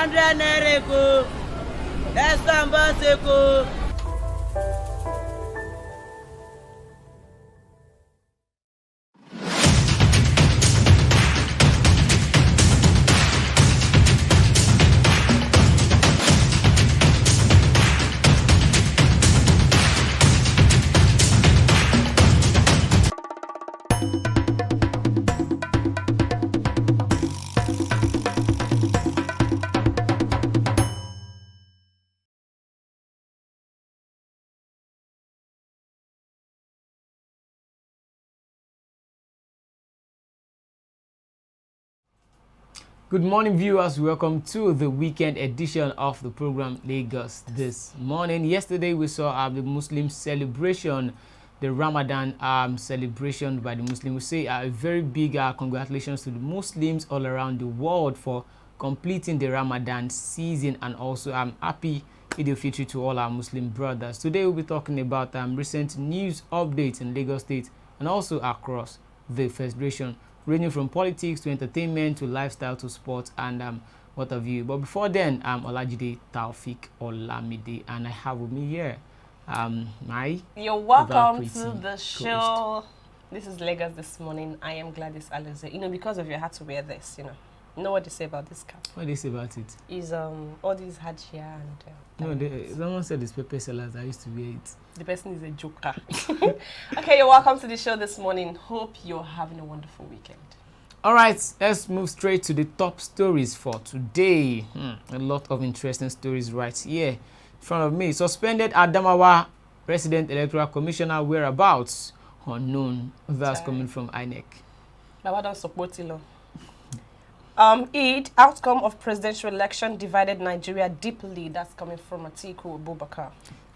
100 naira ko. Estamba seko. Good morning, viewers. Welcome to the weekend edition of the program Lagos This Morning. Yesterday, we saw the Muslim celebration, the Ramadan celebration by the Muslims. We say a very big congratulations to the Muslims all around the world for completing the Ramadan season, and also happy Eid al-Fitr to all our Muslim brothers. Today, we'll be talking about recent news updates in Lagos State and also across the Federation, ranging from politics to entertainment to lifestyle to sports and what have you. But before then, Olajide Taufik Olamide, and I have with me here You're welcome to the show. This is Lagos This Morning. I am Gladys Alize. You know, because of you, I had to wear this, you know. You know what they say about this cap? What do they say about it? Is all these hajia and no, someone said it's pepper sellers. I used to wear it. The person is a joker. Okay, you're welcome to the show this morning. Hope you're having a wonderful weekend. All right, let's move straight to the top stories for today. A lot of interesting stories right here in front of me. Suspended Adamawa resident electoral commissioner whereabouts unknown. That's coming from INEC. Now, I don't support you. Eid, outcome of presidential election divided Nigeria deeply. That's coming from Atiku Abubakar.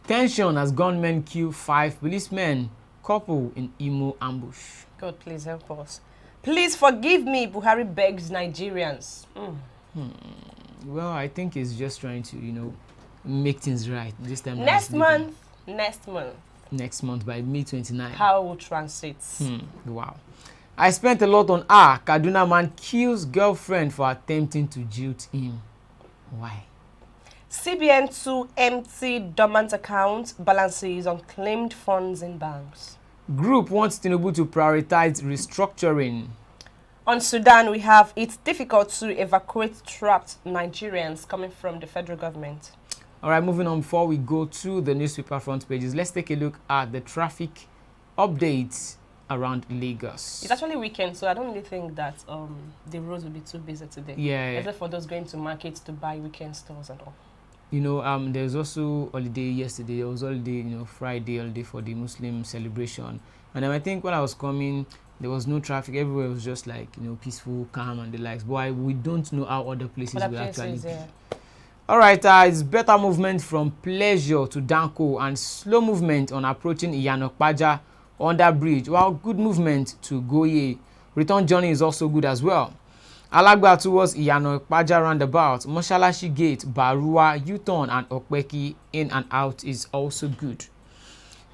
Tension as gunmen kill 5 policemen, couple in Imo ambush. God, please help us. Please forgive me, Buhari begs Nigerians. Well, I think he's just trying to, you know, make things right this time. Next month by May 29. How will transit? Wow. I spent a lot on R. Kaduna man kills girlfriend for attempting to jilt him. Why? CBN to empty dormant account balances on claimed funds in banks. Group wants Tinubu to prioritize restructuring. On Sudan, we have it's difficult to evacuate trapped Nigerians, coming from the federal government. All right, moving on. Before we go to the newspaper front pages, let's take a look at the traffic updates around Lagos. It's actually weekend, so I don't really think that the roads will be too busy today. Yeah. Except for those going to markets to buy weekend stores and all. You know, there's also holiday yesterday. There was holiday, you know, Friday holiday for the Muslim celebration. And I think when I was coming, there was no traffic. Everywhere was just like, you know, peaceful, calm, and the likes. But we don't know how other places will actually be. All right, it's better movement from Pleasure to Danko and slow movement on approaching Iyanokpaja under bridge, while good movement to Goye. Return journey is also good as well. Alagba towards Iyanokpaja roundabout, Moshalashi Gate, Barua, U-turn and Okpeki in and out is also good.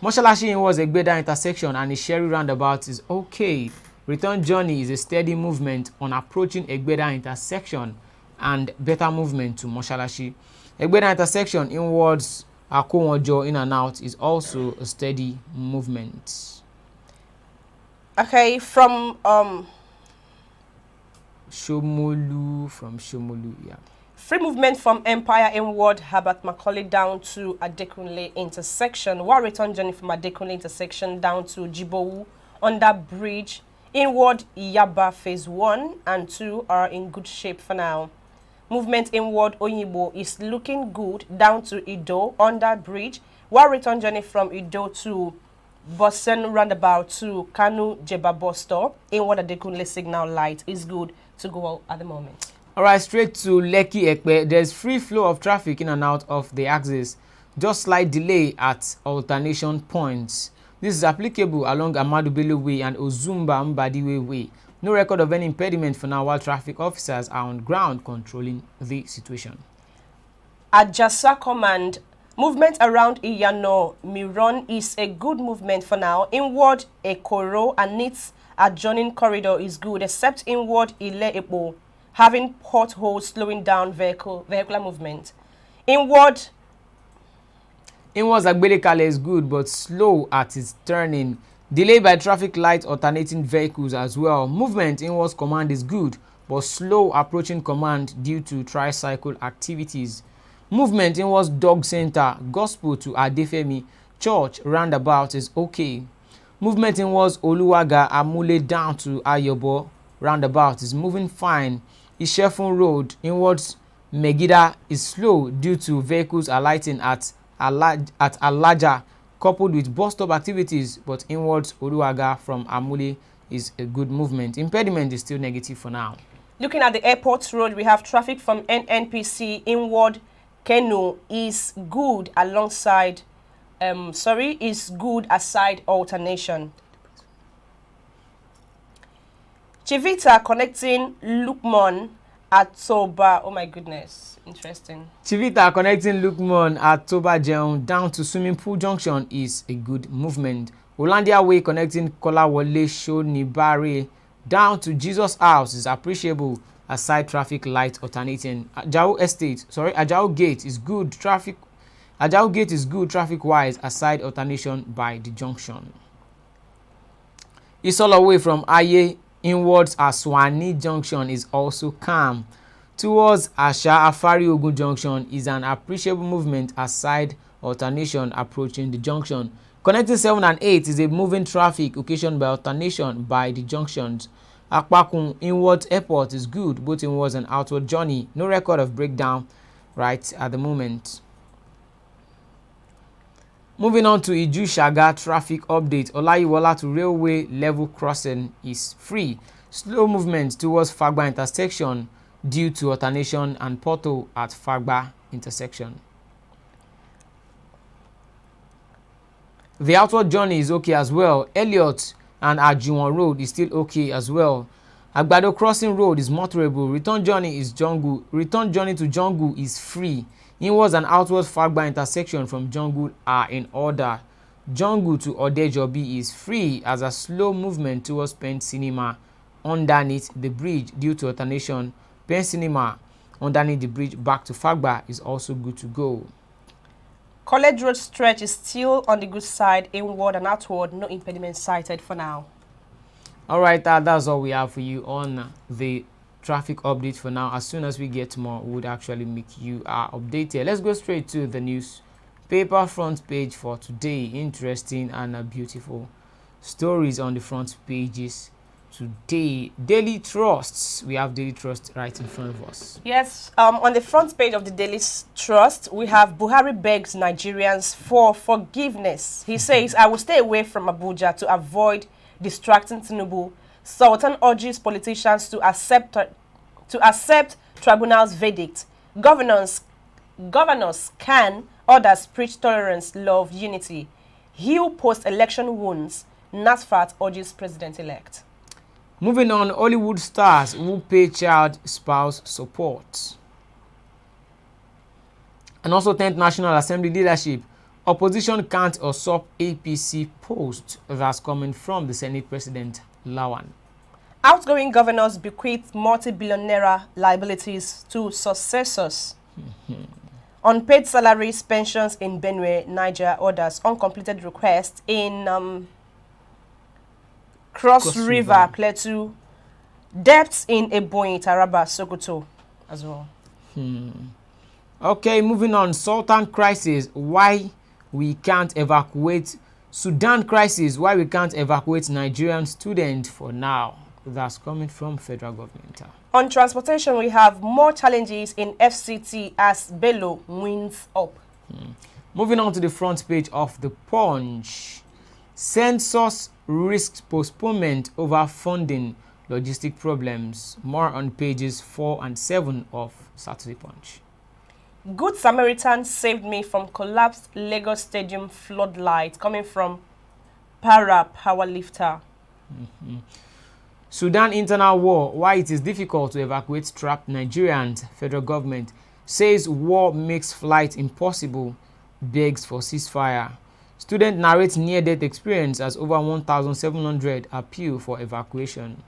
Moshalashi inwards Egbeda intersection and Isheri roundabout is okay. Return journey is a steady movement on approaching Egbeda intersection and better movement to Moshalashi. Egbeda intersection inwards Akowonjo in and out is also a steady movement. Okay, from Shomolu, yeah. Free movement from Empire inward Herbert Macaulay down to Adekunle intersection, while return journey from Adekunle intersection down to Jibowu under bridge inward Iyaba phase 1 and 2 are in good shape for now. Movement inward Oyibo is looking good down to Ido under bridge, while return journey from Ido to Bosen roundabout to Kanu Jeba bus stop inward Adekunle signal light is good to go out at the moment. All right, straight to Lekki Ekpe. There's free flow of traffic in and out of the axis. Just slight delay at alternation points. This is applicable along Amadu Bello Way and Ozumba Mbadiwe Way. No record of any impediment for now, while traffic officers are on ground controlling the situation. At Jasa Command, movement around Iyano Miron is a good movement for now. Inward Ekoro and its adjoining corridor is good, except inward Ile Epo. having potholes slowing down vehicular movement. Inwards Agbelekale is good but slow at its turning. Delayed by traffic light alternating vehicles as well. Movement inwards command is good but slow approaching command due to tricycle activities. Movement inwards dog center, gospel to Adefemi, church roundabout is okay. Movement inwards Oluwaga Amule down to Ayobo roundabout is moving fine. Ishefun road inwards Megida is slow due to vehicles alighting at Alaja coupled with bus stop activities, but inwards Oluwaga from Amule is a good movement. Impediment is still negative for now. Looking at the airport road, we have traffic from NNPC inward Keno is good alongside is good aside alternation. Chivita connecting Lukman at Toba. Oh my goodness, interesting. Chivita connecting Lukman at Toba Jeon down to Swimming Pool Junction is a good movement. Olandia Way connecting Kolawole Shonibare down to Jesus House is appreciable aside traffic light alternating. Ajao Gate is good traffic. Ajao Gate is good traffic wise aside alternation by the junction. Isol away from Aye inwards Aswani Junction is also calm. Towards Asha Afari Ogun Junction is an appreciable movement aside alternation approaching the junction. Connecting 7 and 8 is a moving traffic occasioned by alternation by the junctions. Akpakun inwards airport is good, both inwards and outward journey. No record of breakdown right at the moment. Moving on to Iju Shaga traffic update. Olayiwola to railway level crossing is free. Slow movement towards Fagba intersection due to alternation and pothole at Fagba intersection. The outward journey is okay as well. Elliot and Ajuwon Road is still okay as well. Agbado Crossing Road is motorable. Return journey to Jongu is free. Inwards and outwards Fagba intersection from Jongu are in order. Jongu to Odejobi is free as a slow movement towards Pen Cinema underneath the bridge due to alternation. Pen Cinema underneath the bridge back to Fagba is also good to go. College Road stretch is still on the good side, inward and outward, no impediment cited for now. Alright, that's all we have for you on the traffic update for now. As soon as we get more, we would actually make you updated. Let's go straight to the newspaper front page for today. Interesting and beautiful stories on the front pages today. Daily Trusts. We have Daily Trust right in front of us. Yes, on the front page of the Daily Trust, we have Buhari begs Nigerians for forgiveness. He says, I will stay away from Abuja to avoid distracting Tinubu. Sultan urges politicians to accept tribunal's verdict. Governors can, others preach tolerance, love, unity. Heal post-election wounds. NASFAT urges president-elect. Moving on, Hollywood stars who pay child spouse support. And also 10th National Assembly leadership. Opposition can't usurp APC post. That's coming from the Senate President Lawan. Outgoing governors bequeath multi-billionaire liabilities to successors. Unpaid salaries, pensions in Benue, Niger, orders, uncompleted requests in Cross River, Plateau, debts in Ebonyi, Taraba, Sokoto as well. Okay, moving on. Sultan crisis, why we can't evacuate. Sudan crisis, why we can't evacuate Nigerian students for now. That's coming from federal government. On transportation, we have more challenges in FCT as Bello wins up. Moving on to the front page of the Punch. Census risks postponement over funding, logistic problems. More on pages 4 and 7 of Saturday Punch. Good Samaritan saved me from collapsed Lagos Stadium floodlight, coming from Para Powerlifter. Sudan internal war, why it is difficult to evacuate trapped Nigerians. Federal government says war makes flight impossible, begs for ceasefire. Student narrates near-death experience as over 1,700 appeal for evacuation.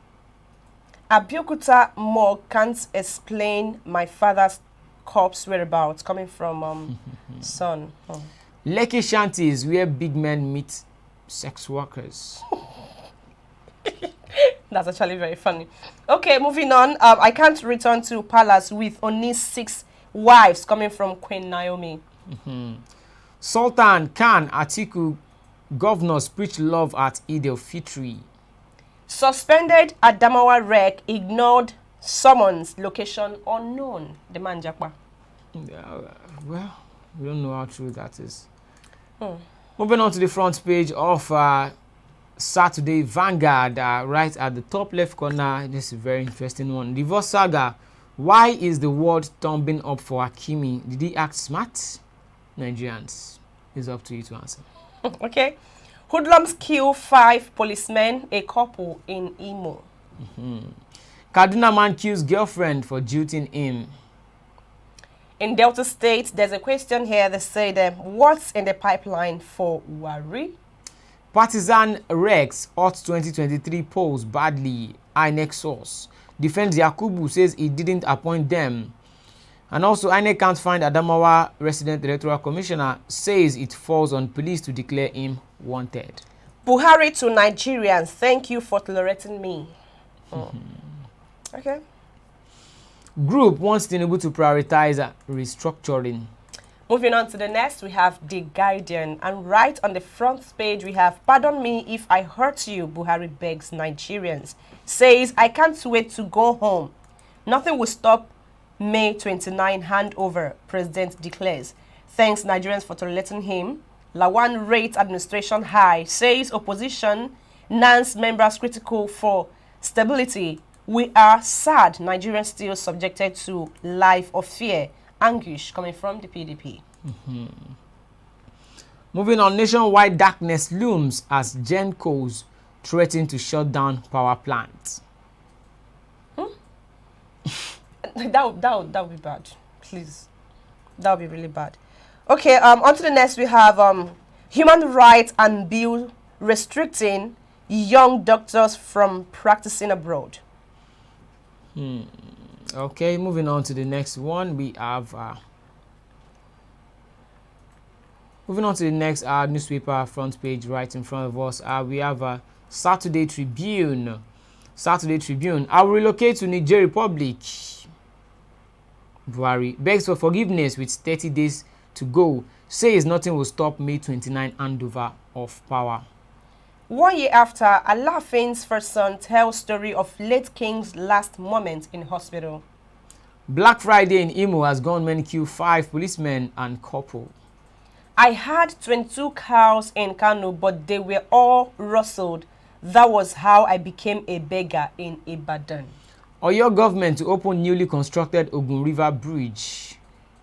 Abiyokuta morgue can't explain my father's corpse whereabouts. Coming from son. Oh. Lekki shanties where big men meet sex workers. That's actually very funny. Okay, moving on. I can't return to palace with only 6 wives. Coming from Queen Naomi. Sultan Khan Atiku governors preach love at Eid al-Fitr. Suspended Adamawa wreck ignored summons, location unknown. The man Jakpa. Well, we don't know how true that is. Moving on to the front page of Saturday Vanguard, right at the top left corner. This is a very interesting one. Divorce saga. Why is the world tumbling up for Hakimi? Did he act smart? Nigerians, it's up to you to answer. Okay. Hoodlums kill 5 policemen, a couple in Imo. Kaduna man kills girlfriend for jilting him. In Delta State, there's a question here that said, what's in the pipeline for Buhari? Partisan Rex Hot 2023 polls badly. INEC source. Defense Yakubu says he didn't appoint them. And also, INEC can't find Adamawa resident electoral commissioner, says it falls on police to declare him wanted. Buhari to Nigerians, thank you for tolerating me. Okay. Group wants Tinubu to prioritize restructuring. Moving on to the next, we have The Guardian. And right on the front page, we have, pardon me if I hurt you, Buhari begs Nigerians. Says, I can't wait to go home. Nothing will stop May 29 handover, President declares. Thanks Nigerians for tolerating him. Lawan rates administration high, says opposition, Nance members critical for stability. We are sad Nigerians still subjected to life of fear. Anguish coming from the PDP. Moving on, nationwide darkness looms as Gencos threaten to shut down power plants. That would be bad. Please. That would be really bad. Okay, on to the next we have human rights and bill restricting young doctors from practicing abroad. Okay, moving on to the next one, we have moving on to the next newspaper front page right in front of us. We have Saturday Tribune. Saturday Tribune. I will relocate to Niger Republic. Buhari begs for forgiveness with 30 days to go. Says nothing will stop May 29 handover of power. 1 year after, Alaafin's first son tells story of late king's last moment in hospital. Black Friday in Imo has gone men kill 5 policemen and couple. I had 22 cows in Kano, but they were all rustled. That was how I became a beggar in Ibadan. Oyo government to open newly constructed Ogun River Bridge.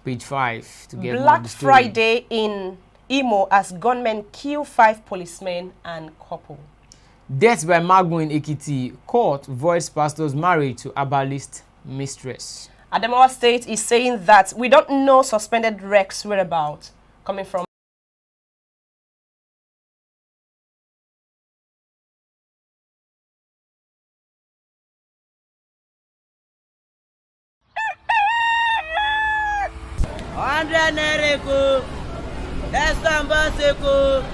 Page 5 to get Black Friday in Imo as gunmen kill 5 policemen and couple. Death by Magu in Ekiti. Court voids pastor's marriage to herbalist mistress. Adamawa State is saying that we don't know suspended Rex whereabouts. Coming from Nereko, Estambaseko.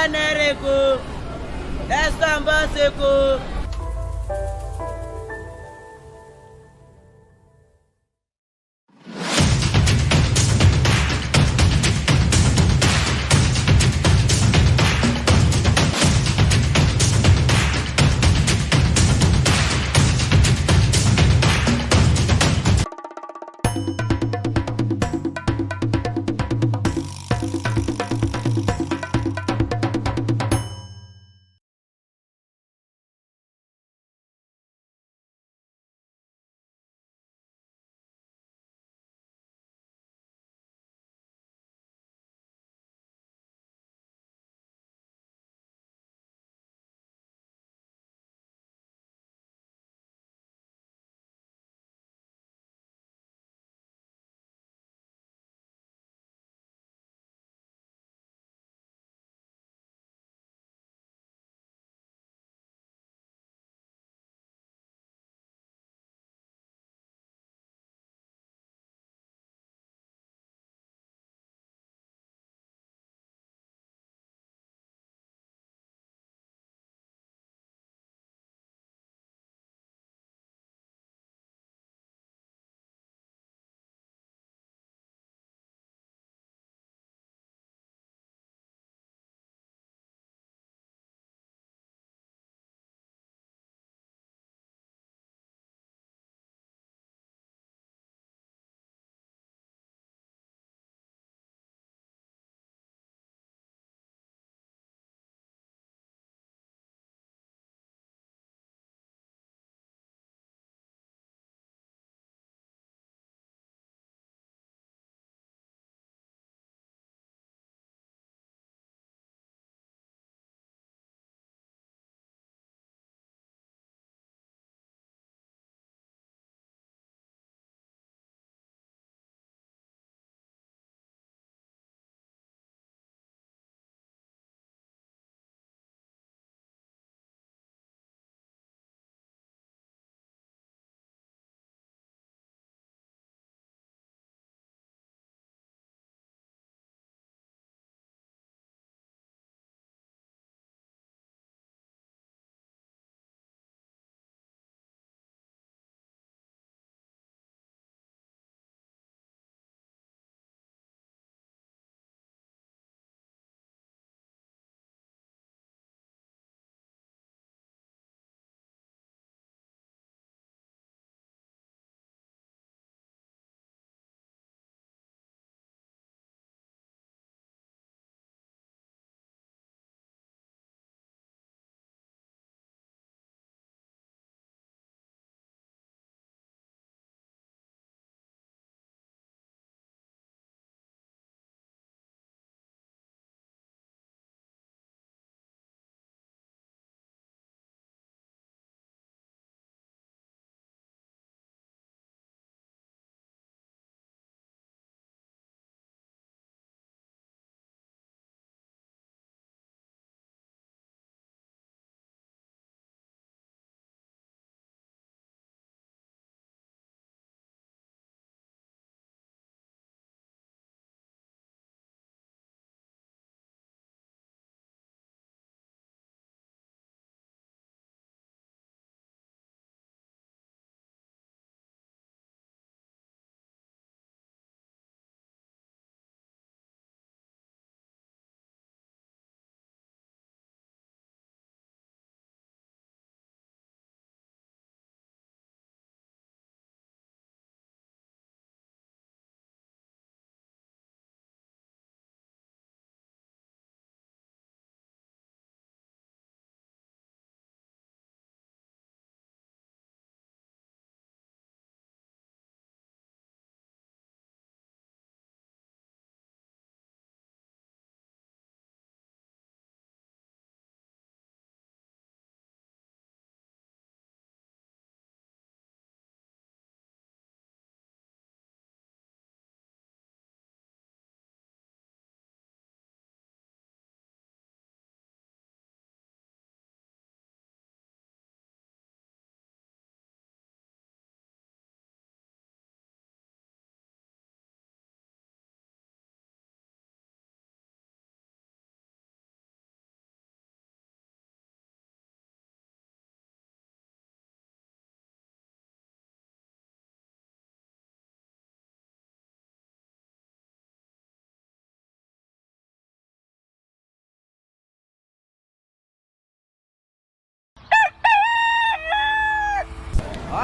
Nereko, Estambaseko.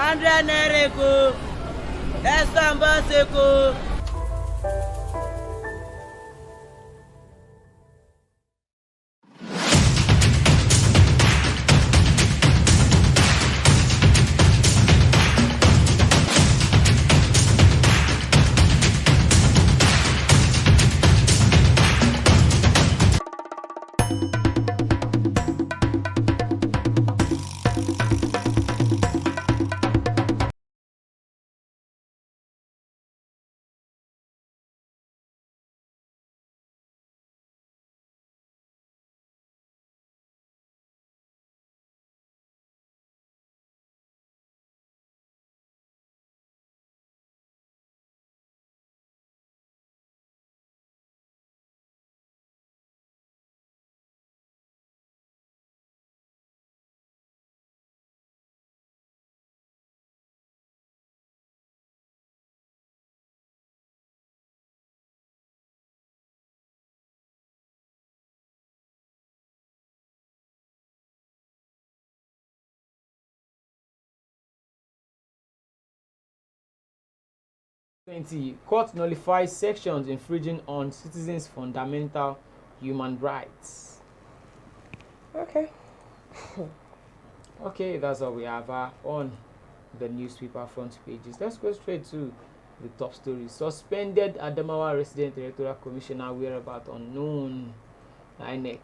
100 naira ko. Ẹ̀sán bá ṣe ko. 20. Court nullifies sections infringing on citizens' fundamental human rights. Okay. Okay, that's all we have on the newspaper front pages. Let's go straight to the top story. Suspended Adamawa resident electoral commissioner whereabouts unknown. INEC.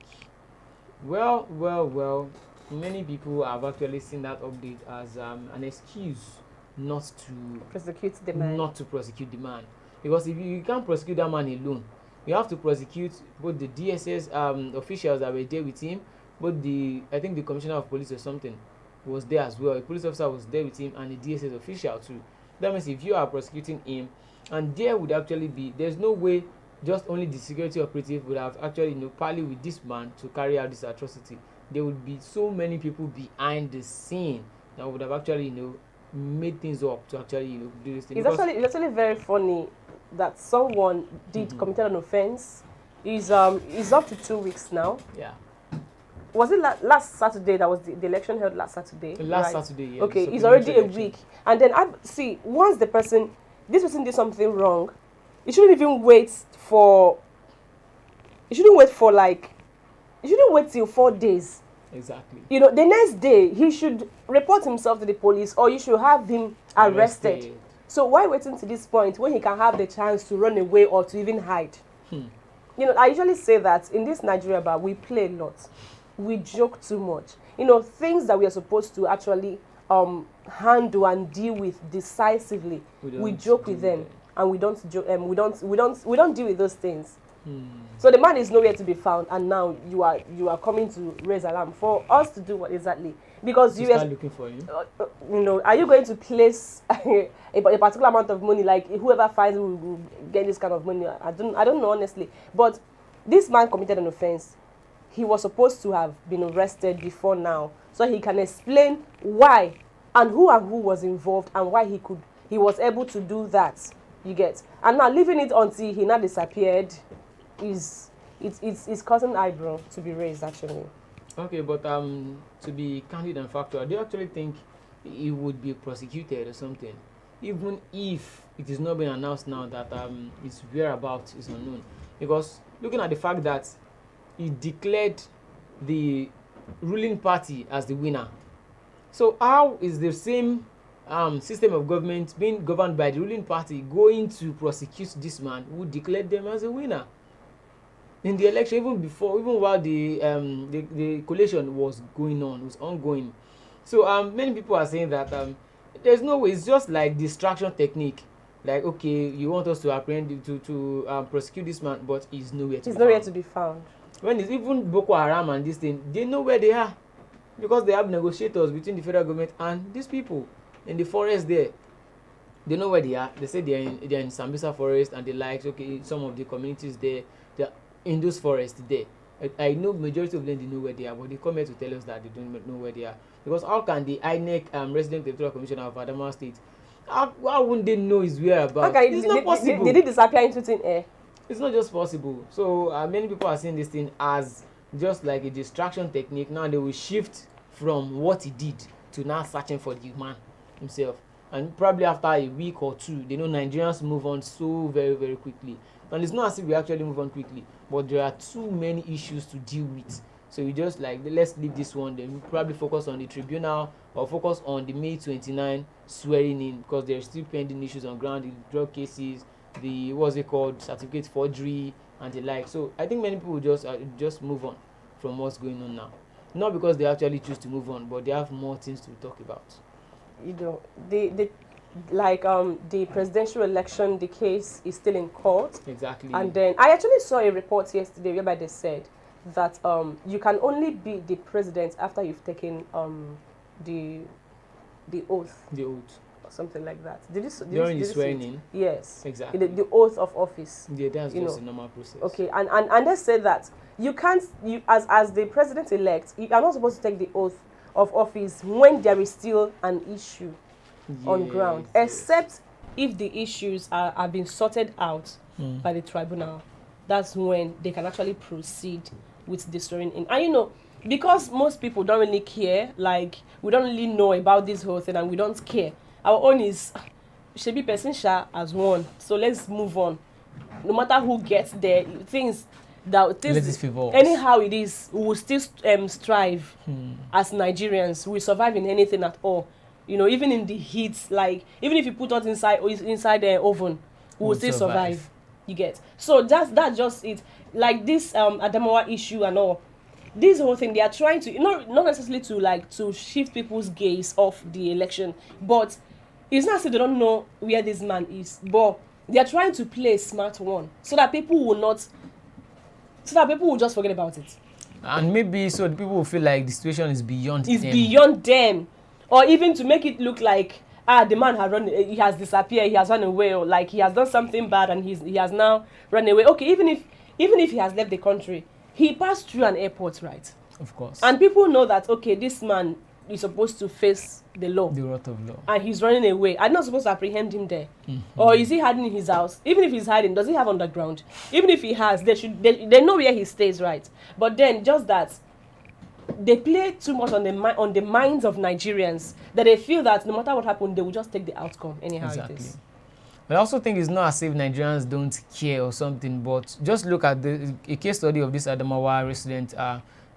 Well. Many people have actually seen that update as an excuse not to prosecute the man. Because if you can't prosecute that man alone, you have to prosecute both the DSS officials that were there with him, both I think the commissioner of police or something was there as well. A police officer was there with him and the DSS official too. That means if you are prosecuting him, and there would actually be, there's no way just only the security operative would have actually parleyed with this man to carry out this atrocity. There would be so many people behind the scene that would have actually made things up to actually do this thing. It's actually very funny that someone did committed an offense. Is up to 2 weeks now. Yeah. Was it last Saturday that was the election held last Saturday? Saturday, yeah. Okay, it's already a week. And then once this person did something wrong, you shouldn't wait till 4 days. Exactly. The next day he should report himself to the police, or you should have him arrested. So why waiting to this point when he can have the chance to run away or to even hide? I usually say that in this Nigeria bar, we play a lot. We joke too much. Things that we are supposed to actually handle and deal with decisively, we joke with them, and we don't deal with those things. So the man is nowhere to be found, and now you are coming to raise alarm for us to do what exactly? Because you are looking for him. Are you going to place a particular amount of money, like whoever finds will get this kind of money? I don't know honestly. But this man committed an offense. He was supposed to have been arrested before now, so he can explain why and who was involved and why he was able to do that. You get? And now leaving it until he now disappeared is causing eyebrow to be raised actually. Okay, but to be candid and factual, do you actually think he would be prosecuted or something, even if it is not being announced now that his whereabouts is unknown? Because looking at the fact that he declared the ruling party as the winner, so how is the same system of government being governed by the ruling party going to prosecute this man who declared them as a winner in the election, even while the collation was ongoing? So many people are saying that there's no way. It's just like distraction technique. Like, okay, you want us to apprehend to prosecute this man, but he's nowhere to be found. When it's even Boko Haram and this thing, they know where they are, because they have negotiators between the federal government and these people in the forest there. They know where they are. They say they're in Sambisa forest and the likes. Okay, some of the communities they're in those forests there. I know majority of them, they know where they are, but they come here to tell us that they don't know where they are. Because how can the INEC resident electoral commissioner of Adamawa State, how wouldn't they know his whereabouts? Okay, it's not possible. Did it disappear into thin air? It's not just possible. So many people are seeing this thing as just like a distraction technique. Now they will shift from what he did to now searching for the man. himself. And probably after a week or two, they know Nigerians move on so very, very quickly. And it's not as if we actually move on quickly, but there are too many issues to deal with. So we just like, let's leave this one, then we probably focus on the tribunal or focus on the May 29 swearing in, because there are still pending issues on ground, the drug cases, the, what's it called, certificate forgery and the like. So I think many people will just move on from what's going on now. Not because they actually choose to move on, but they have more things to talk about. You know, the presidential election, the case is still in court. Exactly. And then I actually saw a report yesterday whereby they said that you can only be the president after you've taken the oath. The oath. Or something like that. During the swearing in? Yes. Exactly. The oath of office. Yeah, that's just a normal process. Okay, and they said that you can't, as the president-elect, you are not supposed to take the oath of office when there is still an issue on ground, except if the issues are being sorted out by the tribunal. That's when they can actually proceed with the swearing in. And you know, because most people don't really care, like we don't really know about this whole thing and we don't care. Our own is Shebi person sha as one. So let's move on. No matter who gets there, things anyhow it is, we will still strive as Nigerians. We survive in anything at all. You know, even in the heat, like even if you put us inside the oven, we will still survive. You get. So that's just it. Like this Adamawa issue and all, this whole thing, they are trying to not necessarily to shift people's gaze off the election, but it's not as if they don't know where this man is, but they are trying to play a smart one so that people will just forget about it. And maybe so the people will feel like the situation is beyond them. It's beyond them. Or even to make it look like, the man he has disappeared, he has run away, or like he has done something bad and he has now run away. Okay, even if he has left the country, he passed through an airport, right? Of course. And people know that, okay, this man is supposed to face the law. The wrath of law. And he's running away. I'm not supposed to apprehend him there. Or is he hiding in his house? Even if he's hiding, does he have underground? Even if he has, they know where he stays, right? But then just that, they play too much on the minds of Nigerians that they feel that no matter what happened, they will just take the outcome anyhow exactly. It is. But I also think it's not as if Nigerians don't care or something, but just look at a case study of this Adamawa resident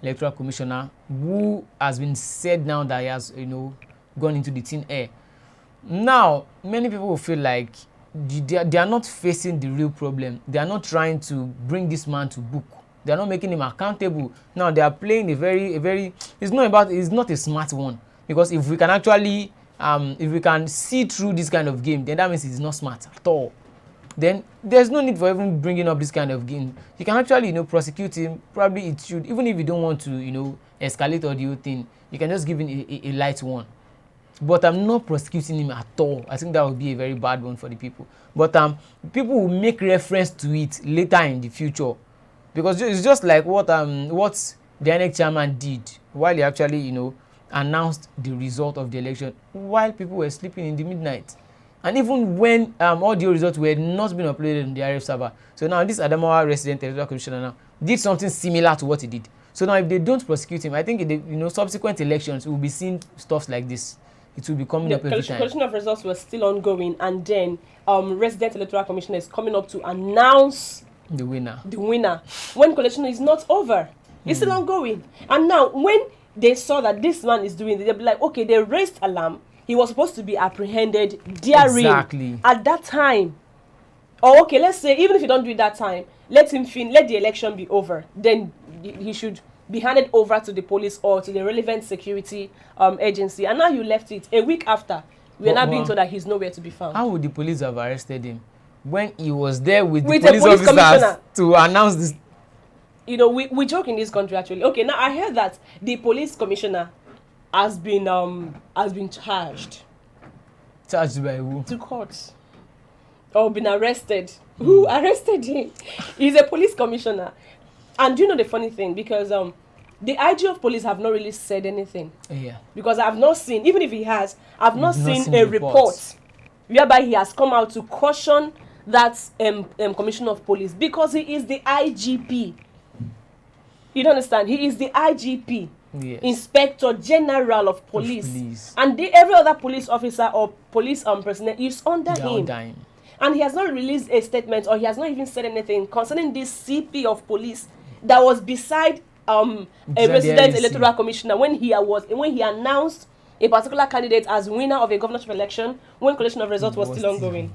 electoral commissioner who has been said now that he has, gone into the thin air. Now, many people will feel like they are not facing the real problem. They are not trying to bring this man to book. They are not making him accountable. Now they are playing a very it's not a smart one, because if we can actually if we can see through this kind of game, then that means it's not smart at all. Then there's no need for even bringing up this kind of game. You can actually prosecute him. Probably it should, even if you don't want to escalate or the whole thing, you can just give him a light one. But I'm not prosecuting him at all. I think that would be a very bad one for the people. But people will make reference to it later in the future. Because it's just like what the INEC chairman did while he actually, announced the result of the election while people were sleeping in the midnight. And even when audio results were not being uploaded on the RF server. So now this Adamawa resident electoral commissioner now did something similar to what he did. So now if they don't prosecute him, I think in the subsequent elections, we will be seeing stuff like this. It will be coming up every time. Collection of results was still ongoing, and then resident electoral commissioner is coming up to announce the winner when collection is not over. It's still ongoing. And now when they saw that this man is doing it, they'll be like, okay, they raised alarm. He was supposed to be apprehended during at that time. Or okay, let's say even if you don't do it that time, let the election be over. Then he should be handed over to the police or to the relevant security agency. And now you left it a week after. We are now being told that he's nowhere to be found. How would the police have arrested him when he was there with the police officers to announce this? We joke in this country actually. Okay, now I heard that the police commissioner has been charged. Charged by who? To court. Or been arrested. Who arrested him? He's a police commissioner. And do you know the funny thing? Because the IG of police have not really said anything. Yeah. Because I've not seen, even if he has, I've not seen a report whereby he has come out to caution that commissioner of police, because he is the IGP. You don't understand? He is the IGP. Yes. Inspector General of Police. And every other police officer or police personnel is under him. And he has not released a statement, or he has not even said anything concerning this CP of police that was beside a resident electoral commissioner when he announced a particular candidate as winner of a governorship election when collection of results was still ongoing.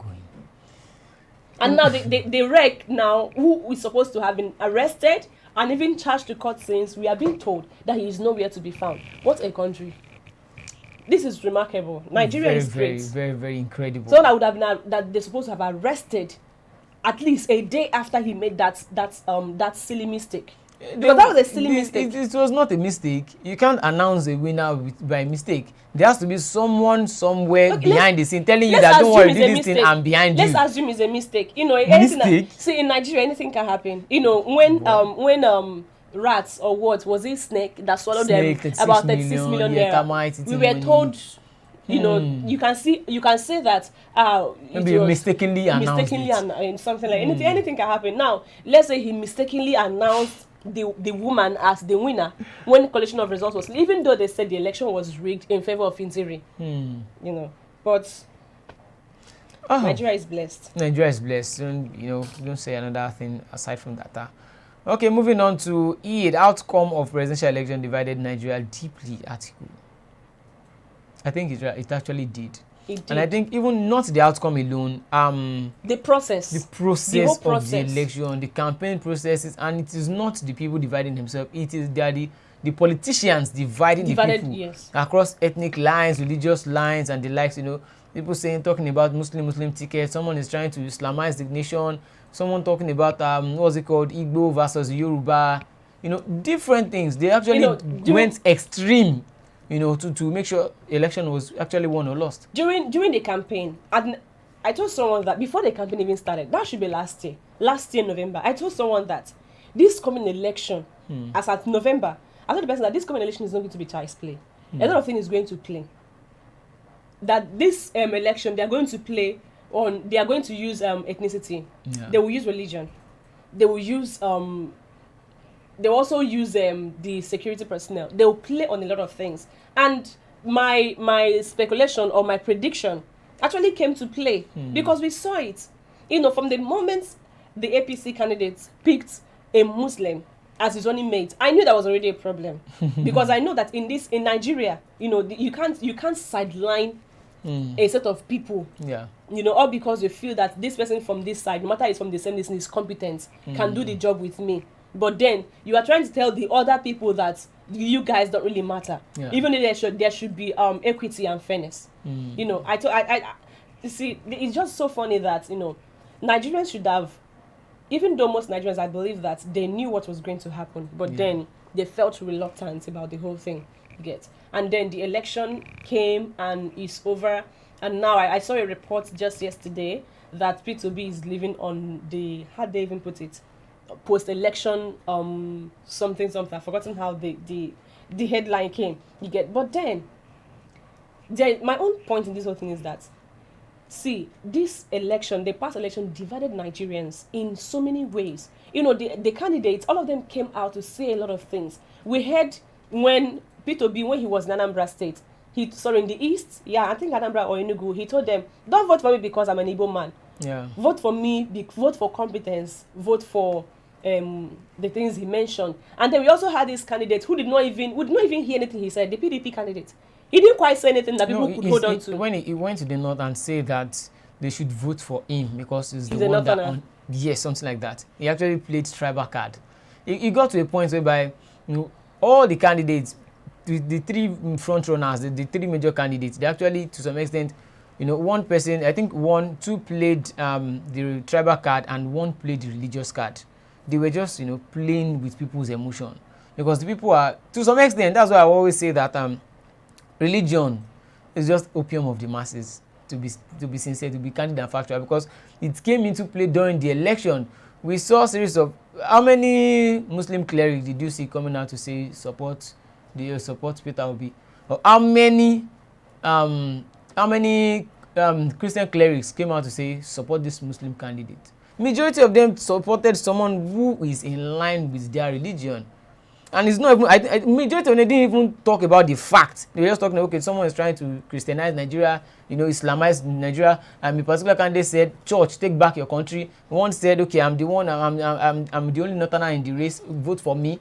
And now the rec now, who is supposed to have been arrested and even charged to court, since we are being told that he is nowhere to be found. What a country. This is remarkable. Nigeria is great. Very, very incredible. So that would have been that they're supposed to have arrested at least a day after he made that silly mistake. Because that was a silly mistake. It was not a mistake. You can't announce a winner by mistake. There has to be someone somewhere behind the scene telling you that don't worry, do this thing, I'm behind you. Let's assume it's a mistake. You know, see, in Nigeria, anything can happen. You know, when rats or what was it, snake that swallowed them about 36 million naira. We were told, you know, you can say that maybe mistakenly announced and something like anything can happen. Now, let's say he mistakenly announced the woman as the winner when collection of results was, even though they said the election was rigged in favor of Inziri. You know, but Nigeria is blessed. Nigeria is blessed. You know, don't say another thing aside from that. Okay, moving on to the outcome of presidential election divided Nigeria deeply. Article. I think it actually did. And I think even not the outcome alone, the process of the election, the campaign processes, and it is not the people dividing themselves. It is the politicians dividing the people across ethnic lines, religious lines, and the likes. You know, people talking about Muslim tickets. Someone is trying to Islamize the nation. Someone talking about what's it called, Igbo versus Yoruba. You know, different things. They actually went extreme. You know, to make sure election was actually won or lost. During the campaign, I told someone that before the campaign even started, that should be last year November, I told someone that this coming election, as at November, I told the person that this coming election is not going to be child's play. A lot of things is going to play. That this election, they are going to use ethnicity. Yeah. They will use religion. They will use they also use the security personnel. They will play on a lot of things. And my speculation or my prediction actually came to play because we saw it. You know, from the moment the APC candidates picked a Muslim as his running mate, I knew that was already a problem. Because I know that in Nigeria, you know, you can't sideline a set of people. Yeah. You know, all because you feel that this person from this side, no matter it's from the same distance, is competent, can do the job with me. But then you are trying to tell the other people that you guys don't really matter, even if there should be equity and fairness. You know, you see, it's just so funny that, you know, Nigerians should have, even though most Nigerians, I believe that they knew what was going to happen, but then they felt reluctant about the whole thing. And then the election came and it's over, and now I saw a report just yesterday that P2B is living on the, how they even put it, post-election something. I've forgotten how the headline came. But then my own point in this whole thing is that, see, this election, the past election, divided Nigerians in so many ways. You know, the candidates, all of them came out to say a lot of things. We heard when P2B, when he was in Anambra State, in the East, I think Anambra or Enugu, he told them, don't vote for me because I'm an Igbo man. Vote for me, vote for competence, vote for the things he mentioned. And then we also had this candidate who would not even hear anything he said, the PDP candidate. He didn't quite say anything that people could hold on to. When he went to the north and said that they should vote for him because he's the one that something like that. He actually played tribal card. It got to a point whereby, you know, all the candidates, the three front runners, the three major candidates, they actually, to some extent, you know, one person, I think two played the tribal card and one played the religious card. They were just, you know, playing with people's emotion. Because the people are, to some extent, that's why I always say that religion is just opium of the masses, to be sincere, to be candid and factual, because it came into play during the election. We saw a series of, how many Muslim clerics did you see coming out to say support Peter Obi? Or how many Christian clerics came out to say support this Muslim candidate? Majority of them supported someone who is in line with their religion. And it's not even, majority of them didn't even talk about the fact. They were just talking, okay, someone is trying to Christianize Nigeria, Islamize Nigeria. And in particular candidate said, church, take back your country. One said, okay, I'm the one, I'm the only northerner in the race, vote for me.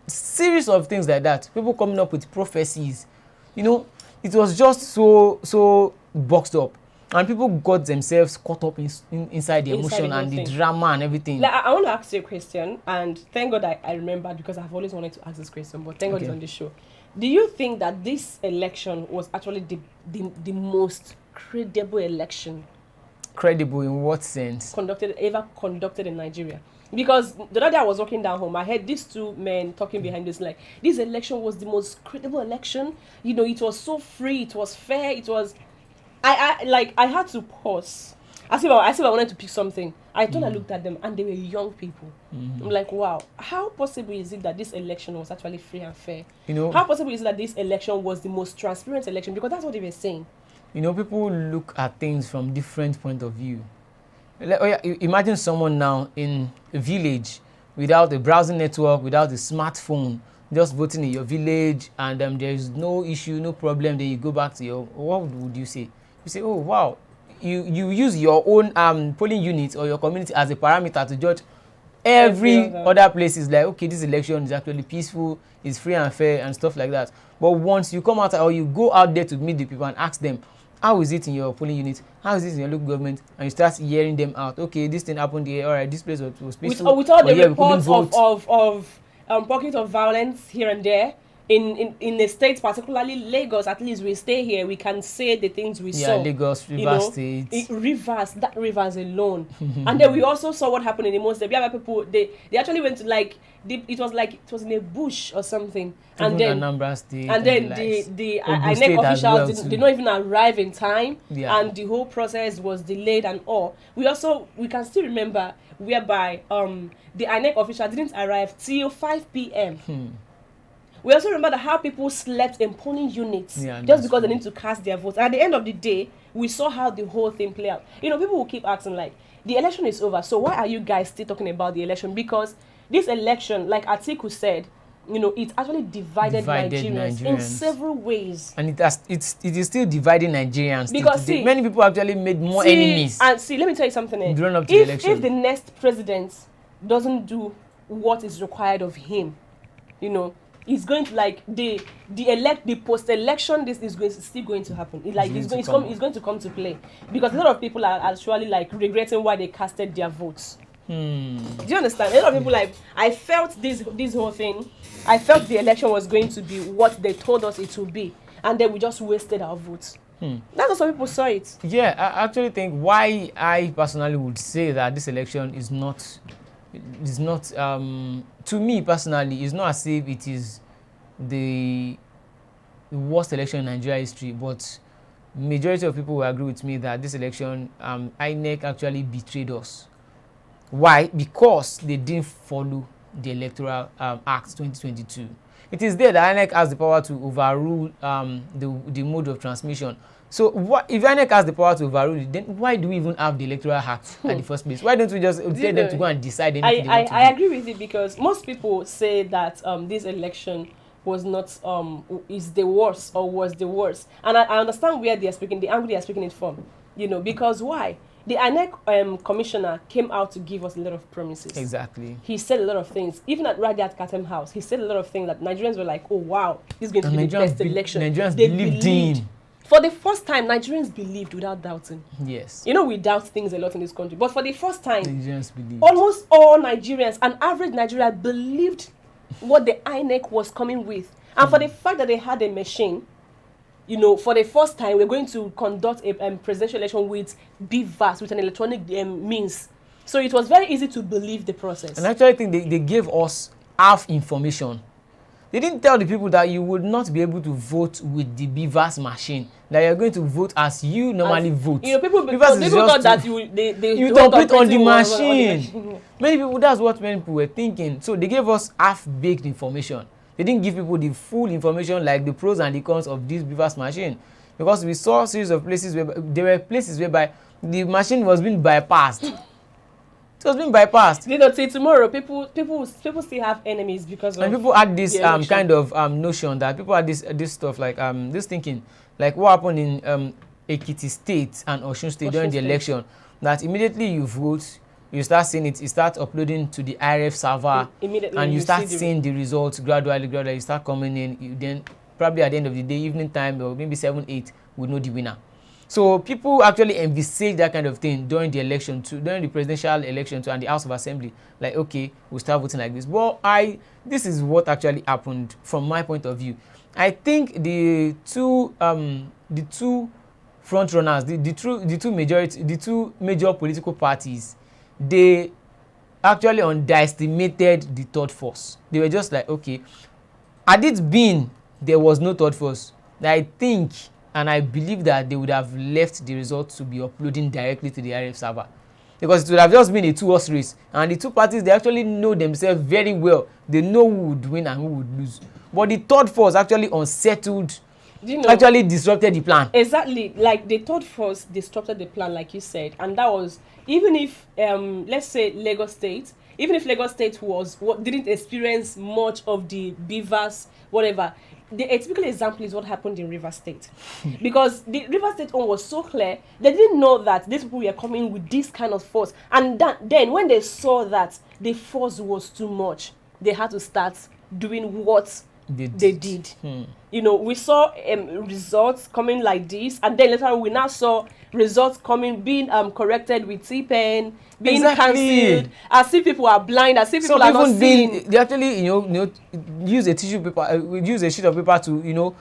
Series of things like that. People coming up with prophecies. It was just so boxed up. And people got themselves caught up inside the emotion and the drama and everything. Like, I want to ask you a question, and thank God I remembered, because I've always wanted to ask this question, but thank God it's on the show. Do you think that this election was actually the most credible election? Credible in what sense? Ever conducted in Nigeria? Because the other day I was walking down home, I heard these two men talking behind this, like, this election was the most credible election. It was so free, it was fair, it was... I had to pause. As if I wanted to pick something. I looked at them, and they were young people. I'm like, wow, how possible is it that this election was actually free and fair? How possible is it that this election was the most transparent election? Because that's what they were saying. People look at things from different point of view. Imagine someone now in a village without a browsing network, without a smartphone, just voting in your village, and there is no issue, no problem. Then you go back to what would you say? You say, oh wow, you use your own polling unit or your community as a parameter to judge every other place. Is like, okay, this election is actually peaceful, it's free and fair and stuff like that. But once you come out or you go out there to meet the people and ask them, how is it in your polling unit? How is it in your local government? And you start hearing them out. Okay, this thing happened here. All right, this place was peaceful. With all the reports of pockets of violence here and there. In the states, particularly Lagos, at least we stay here, we can say the things we saw. Yeah, Lagos, Rivers State. Rivers alone. And then we also saw what happened in the most. The people, they actually went to it was in a bush or something. And then Anambra State. And then the INEC officials did not even arrive in time. Yeah. And the whole process was delayed and all. We can still remember whereby the INEC officials didn't arrive till 5 p.m. We also remember how people slept in polling units just because they need to cast their votes. And at the end of the day, we saw how the whole thing played out. People will keep asking, like, the election is over, so why are you guys still talking about the election? Because this election, like Atiku said, it actually divided Nigerians in several ways. And it is still dividing Nigerians. Because many people actually made more enemies. And let me tell you something. If the next president doesn't do what is required of him, it's going to, like, the post-election, this is still going to happen. It's going to come to play, because a lot of people are actually, like, regretting why they casted their votes. Do you understand? A lot of people, like, I felt this whole thing. I felt the election was going to be what they told us it would be, and then we just wasted our votes. That's how people saw it. Yeah, I actually think why I personally would say that this election is not, to me personally, it's not as if it is the worst election in Nigeria history, but majority of people will agree with me that this election, INEC actually betrayed us. Why? Because they didn't follow the Electoral Act 2022. It is there that INEC has the power to overrule the mode of transmission. So if INEC has the power to overrule it, then why do we even have the Electoral Act at the first place? Why don't we just tell them to go and decide anything they want to do? I agree with it, because most people say that this election was not is the worst or was the worst, and I understand where they are speaking, the angle they are speaking it from, because why? The INEC commissioner came out to give us a lot of promises. Exactly. He said a lot of things. Even at Radiat Katem House, he said a lot of things that Nigerians were like, oh wow, this is going to be the best election. Nigerians believed in. For the first time, Nigerians believed without doubting. Yes. We doubt things a lot in this country, but for the first time, Nigerians believed. Almost all Nigerians, an average Nigerian, believed what the INEC was coming with. And for the fact that they had a machine, for the first time, we're going to conduct a presidential election with BVAS, with an electronic means. So it was very easy to believe the process. And actually, I think they gave us half information. They didn't tell the people that you would not be able to vote with the BVAS machine, that you're going to vote as you normally vote. People thought that you operate on the machine. Many people, that's what many people were thinking. So they gave us half-baked information. They didn't give people the full information, like the pros and the cons of this BVAS machine, because we saw a series of places where there were places whereby the machine was being bypassed. It was being bypassed. You know, till tomorrow, people still have enemies because of. And people had this the election. kind of notion that people had this stuff like this thinking, like what happened in Ekiti State and Osun State during the election, that immediately you vote, you start seeing it, you start uploading to the IRF server, Immediately and you start see seeing the results gradually, you start coming in, you then probably at the end of the day, evening time, or maybe 7, 8, we know the winner. So people actually envisage that kind of thing during the election, during the presidential election and the House of Assembly. Like, okay, we'll start voting like this. But this is what actually happened from my point of view. I think the two front runners, the two major political parties, they actually underestimated the third force. They were just like, okay, had it been there was no third force, I think and I believe that they would have left the results to be uploading directly to the IRF server, because it would have just been a 2-horse race, and the two parties, they actually know themselves very well. They know who would win and who would lose. But the third force actually unsettled, actually disrupted the plan. Exactly, like the third force disrupted the plan, like you said, and that was even if let's say Lagos State didn't experience much of the beavers, whatever. The typical example is what happened in River State, because the River State one was so clear. They didn't know that these people were coming with this kind of force, and then when they saw that the force was too much, they had to start doing what they did. You know, we saw results coming like this, and then later we now saw results coming being corrected with T-pen, being cancelled, as if people are blind, as if people are not seeing. They actually, use a tissue paper, use a sheet of paper to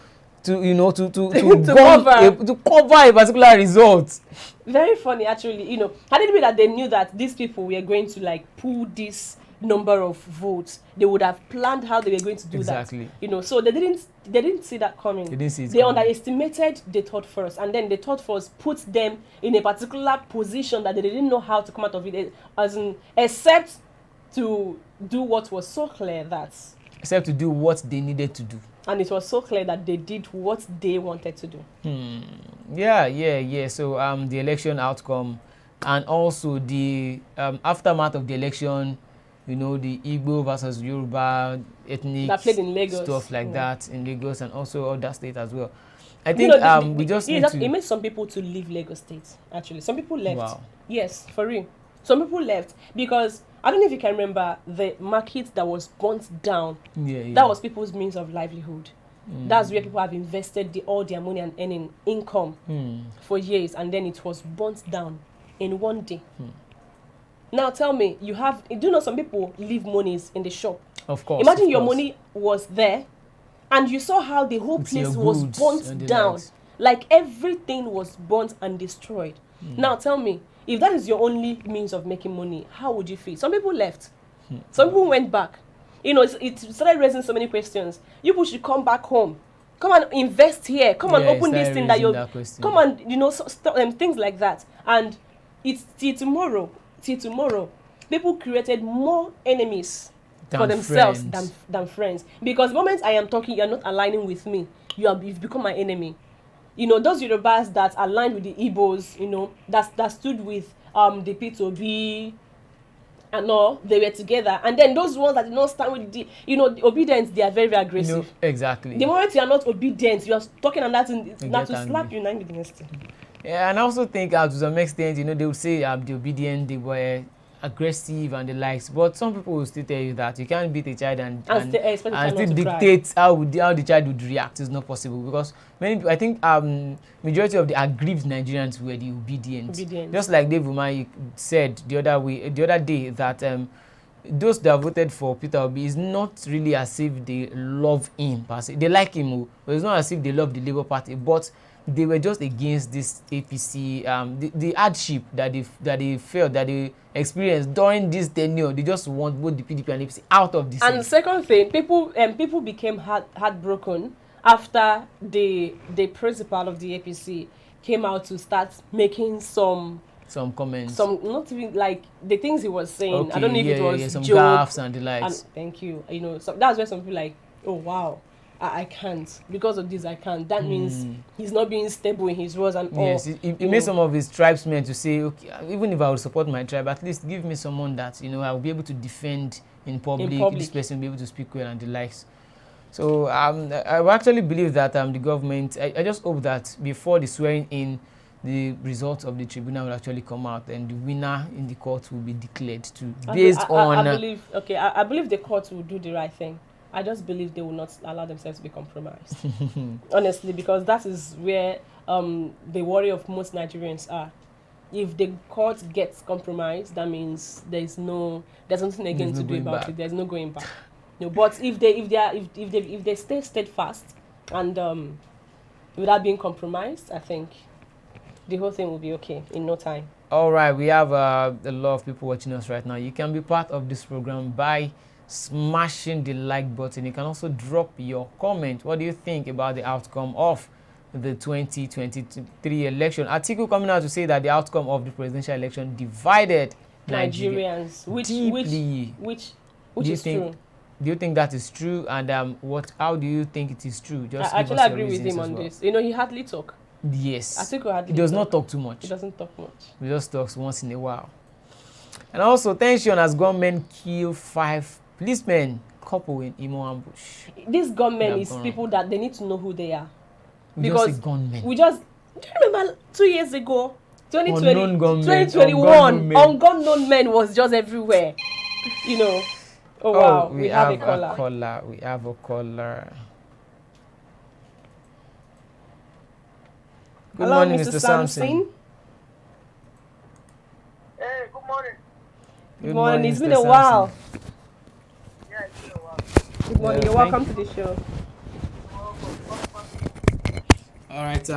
cover a particular result. Very funny, actually. Had it been that they knew that these people were going to like pull this number of votes, they would have planned how they were going to do that. So they didn't see that coming. They underestimated the third force, and then the third force put them in a particular position that they didn't know how to come out of it, except to do what was so clear except to do what they needed to do. And it was so clear that they did what they wanted to do. Yeah. So the election outcome, and also the aftermath of the election, the Igbo versus Yoruba ethnic that played in Lagos, stuff like that in Lagos, and also other states as well. I think it made some people to leave Lagos State. Actually, some people left. Wow. Yes, for real. Some people left because I don't know if you can remember the market that was burnt down. Yeah. That was people's means of livelihood. That's where people have invested all their money and earning income for years, and then it was burnt down in one day. Now tell me, some people leave monies in the shop. Of course. Imagine your money was there, and you saw how the whole place was burnt down. Like everything was burnt and destroyed. Now tell me, if that is your only means of making money, how would you feel? Some people left. Some people went back. It started raising so many questions. You people should come back home. Come and invest here. Come and open this thing that you're. Come and things like that. And it's till tomorrow, people created more enemies for themselves than friends. Because the moment I am talking, you're not aligning with me. You've become my enemy. Those Yorubas that aligned with the Igbos, that stood with the P2B and all, they were together. And then those ones that did not stand with the obedience, they are very, very aggressive. Exactly. The moment you are not obedient, you are talking and that to slap you 90 minutes. Yeah, and I also think to some extent, they would say the obedient, they were aggressive and the likes, but some people will still tell you that you can't beat a child and still dictate how the child would react. It's not possible, because I think majority of the aggrieved Nigerians were the obedient. Just like Dave Umahi said the other day that those that voted for Peter Obi, is not really as if they love him per se. They like him, but it's not as if they love the Labour Party, but they were just against this APC, the hardship that they felt, that they experienced during this tenure. They just want both the PDP and APC out of this. And the second thing, people became heartbroken after the principal of the APC came out to start making some comments. Not even like the things he was saying. Okay, I don't know if it was some jokes gaffes and the likes. Thank you. So that's where some people like, oh wow. I can't. Because of this, I can't. That means he's not being stable in his words and all. Yes, it made some of his tribesmen to say, okay, even if I would support my tribe, at least give me someone that, I will be able to defend in public. This person will be able to speak well and the likes. So I actually believe that the government, I just hope that before the swearing in, the results of the tribunal will actually come out and the winner in the court will be declared I believe the court will do the right thing. I just believe they will not allow themselves to be compromised. Honestly, because that is where the worry of most Nigerians are. If the court gets compromised, that means there's nothing again to do about it. There's no going back. No, but if they stay steadfast and without being compromised, I think the whole thing will be okay in no time. All right, we have a lot of people watching us right now. You can be part of this program by smashing the like button. You can also drop your comment. What do you think about the outcome of the 2023 election? Article coming out to say that the outcome of the presidential election divided Nigerians, which is true. Do you think that is true? And how do you think it is true? Just I actually agree with him on this. He hardly talk. Yes. He does not talk too much. He doesn't talk much. He just talks once in a while. And also, tension as gunmen kill 5 policemen couple in Imo ambush. This gunmen is people that they need to know who they are. Because do you remember 2 years ago, 2021, ungun men was just everywhere. Oh wow, we have a caller. We have a caller. Good morning, Mr. Samson. Hey, good morning. Good morning. It's been a while. Yeah, it's been a while. Good morning. You're welcome to the show. All right.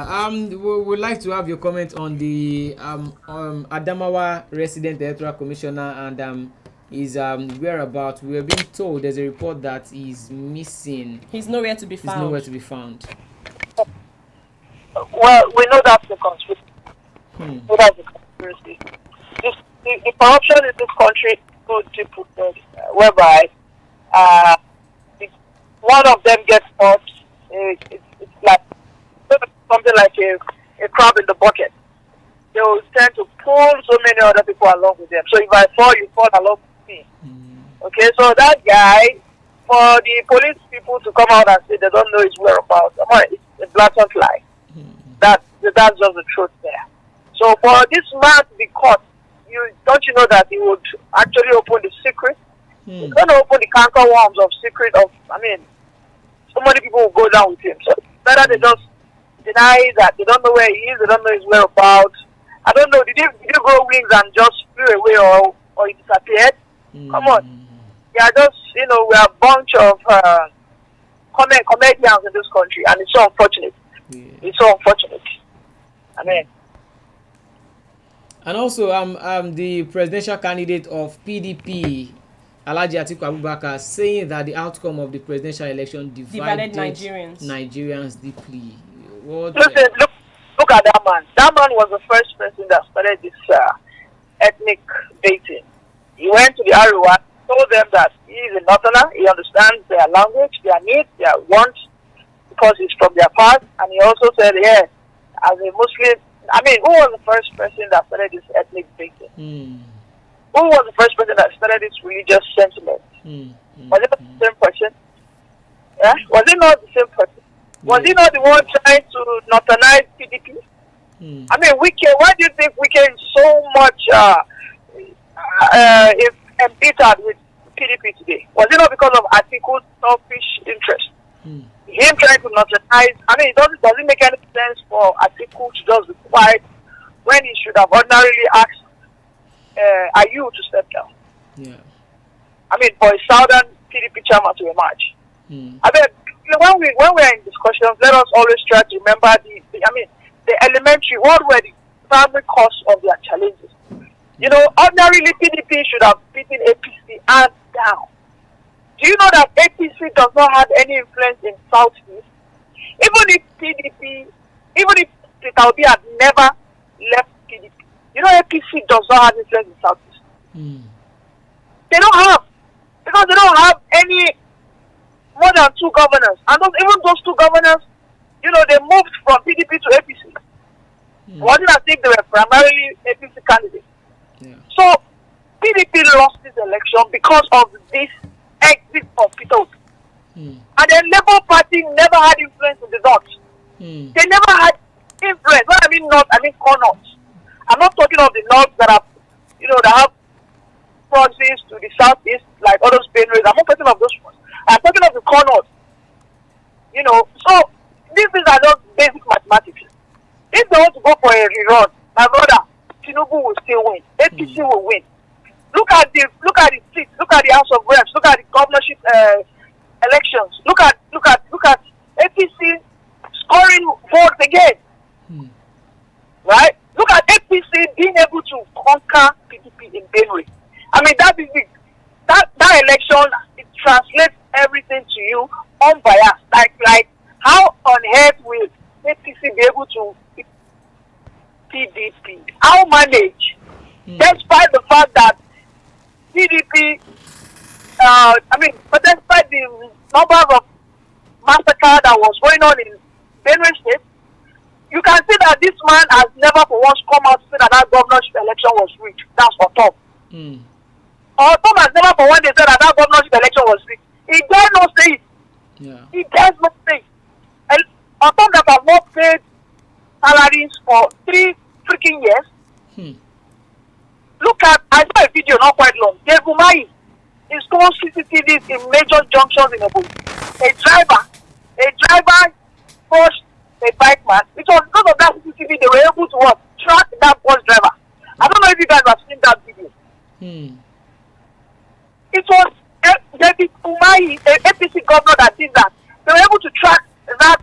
We would like to have your comment on the Adamawa resident electoral commissioner and his whereabouts. We are being told there's a report that he's missing. He's nowhere to be found. Well, we know that's the conspiracy. The corruption in this country is so deep-rooted, whereby one of them gets caught. It's like something like a crab in the bucket. They will tend to pull so many other people along with them. So if I fall, you fall along with me. Okay, so that guy, for the police people to come out and say they don't know his whereabouts, it's a blatant lie. That's just the truth there. So for this man to be caught, don't you know that he would actually open the secret? He's going to open the canker worms of secret of, so many people will go down with him. So better they just deny that they don't know where he is, they don't know his whereabouts. I don't know, did he grow wings and just flew away or he disappeared? Come on. Yeah, just, we are a bunch of comedians in this country, and it's so unfortunate. Yeah. It's so unfortunate. And also, the presidential candidate of PDP, Alhaji Atiku Abubakar, saying that the outcome of the presidential election divided Nigerians deeply. Listen, look at that man. That man was the first person that started this ethnic baiting. He went to the Ariwa, told them that he is a northerner, he understands their language, their needs, their wants, because he's from their past, and he also said, as a Muslim, who was the first person that started this ethnic baiting? Who was the first person that started this religious sentiment? Was it the same person? Yeah? Was it not the same person? Was he not the one trying to northernize PDP? Why do you think Wike is so much embittered with PDP today? Was it not because of Atiku's selfish interest? Him trying to nationalize, it doesn't make any sense for Atiku to just be quiet when he should have ordinarily asked Ayu to step down. Yeah. For a southern PDP chairman to emerge. When we are in discussions, let us always try to remember the elementary, what were the primary cause of their challenges. Ordinarily PDP should have beaten APC hands down. Do you know that APC does not have any influence in Southeast? Even if Peter Obi had never left PDP, APC does not have influence in Southeast. They don't have, because they don't have any more than 2 governors. And even those 2 governors, they moved from PDP to APC. Wasn't I think they were primarily APC candidates. Yeah. So PDP lost this election because of this exit of Peter Obi. And the Labour Party never had influence in the north. They never had influence. When I mean north, I mean core north. I'm not talking of the north that have, that have proxies to the southeast, like all those Benue. I'm not talking of those ones. I'm talking of the core north. So these things are just basic mathematics. If they want to go for a rerun, my brother, Tinubu will still win. APC will win. Look at the seats. Look at the House of Reps. Look at the governorship elections. Look at APC scoring votes again. Right? Look at APC being able to conquer PDP in Benue. I mean, that is that election. It translates everything to you unbiased. Like how on earth will APC be able to PDP? How manage? Despite the fact that PDP, but despite the number of massacre that was going on in Benue State, you can see that this man has never for once come out to say that governorship election was rigged. That's for Tom. Or Tom has never for one day said that governorship election was rigged. He dare not say it. Yeah. He dares not say it. And on top that have not paid salaries for 3 freaking years. Look at, I saw a video not quite long. Devumai installed CCTVs in major junctions in Ebu. A driver pushed a bike man. It was because of that CCTV they were able to track that bus driver. I don't know if you guys have seen that video. It was David Umahi, a APC governor, that did that. They were able to track that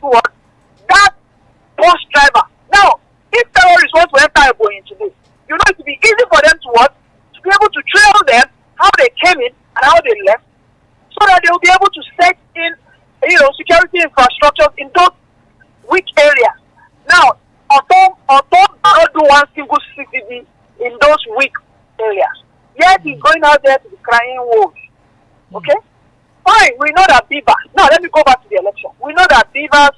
bus driver. Now, if terrorists want to enter Eboyin today, it will be easy for them to be able to trail them, how they came in and how they left, so that they will be able to set in, security infrastructures in those weak areas. Now, don't do one single CCTV in those weak areas. Yet he's going out there to be crying wolf. Okay? Fine, we know that Beavers. Now, let me go back to the election. We know that Beavers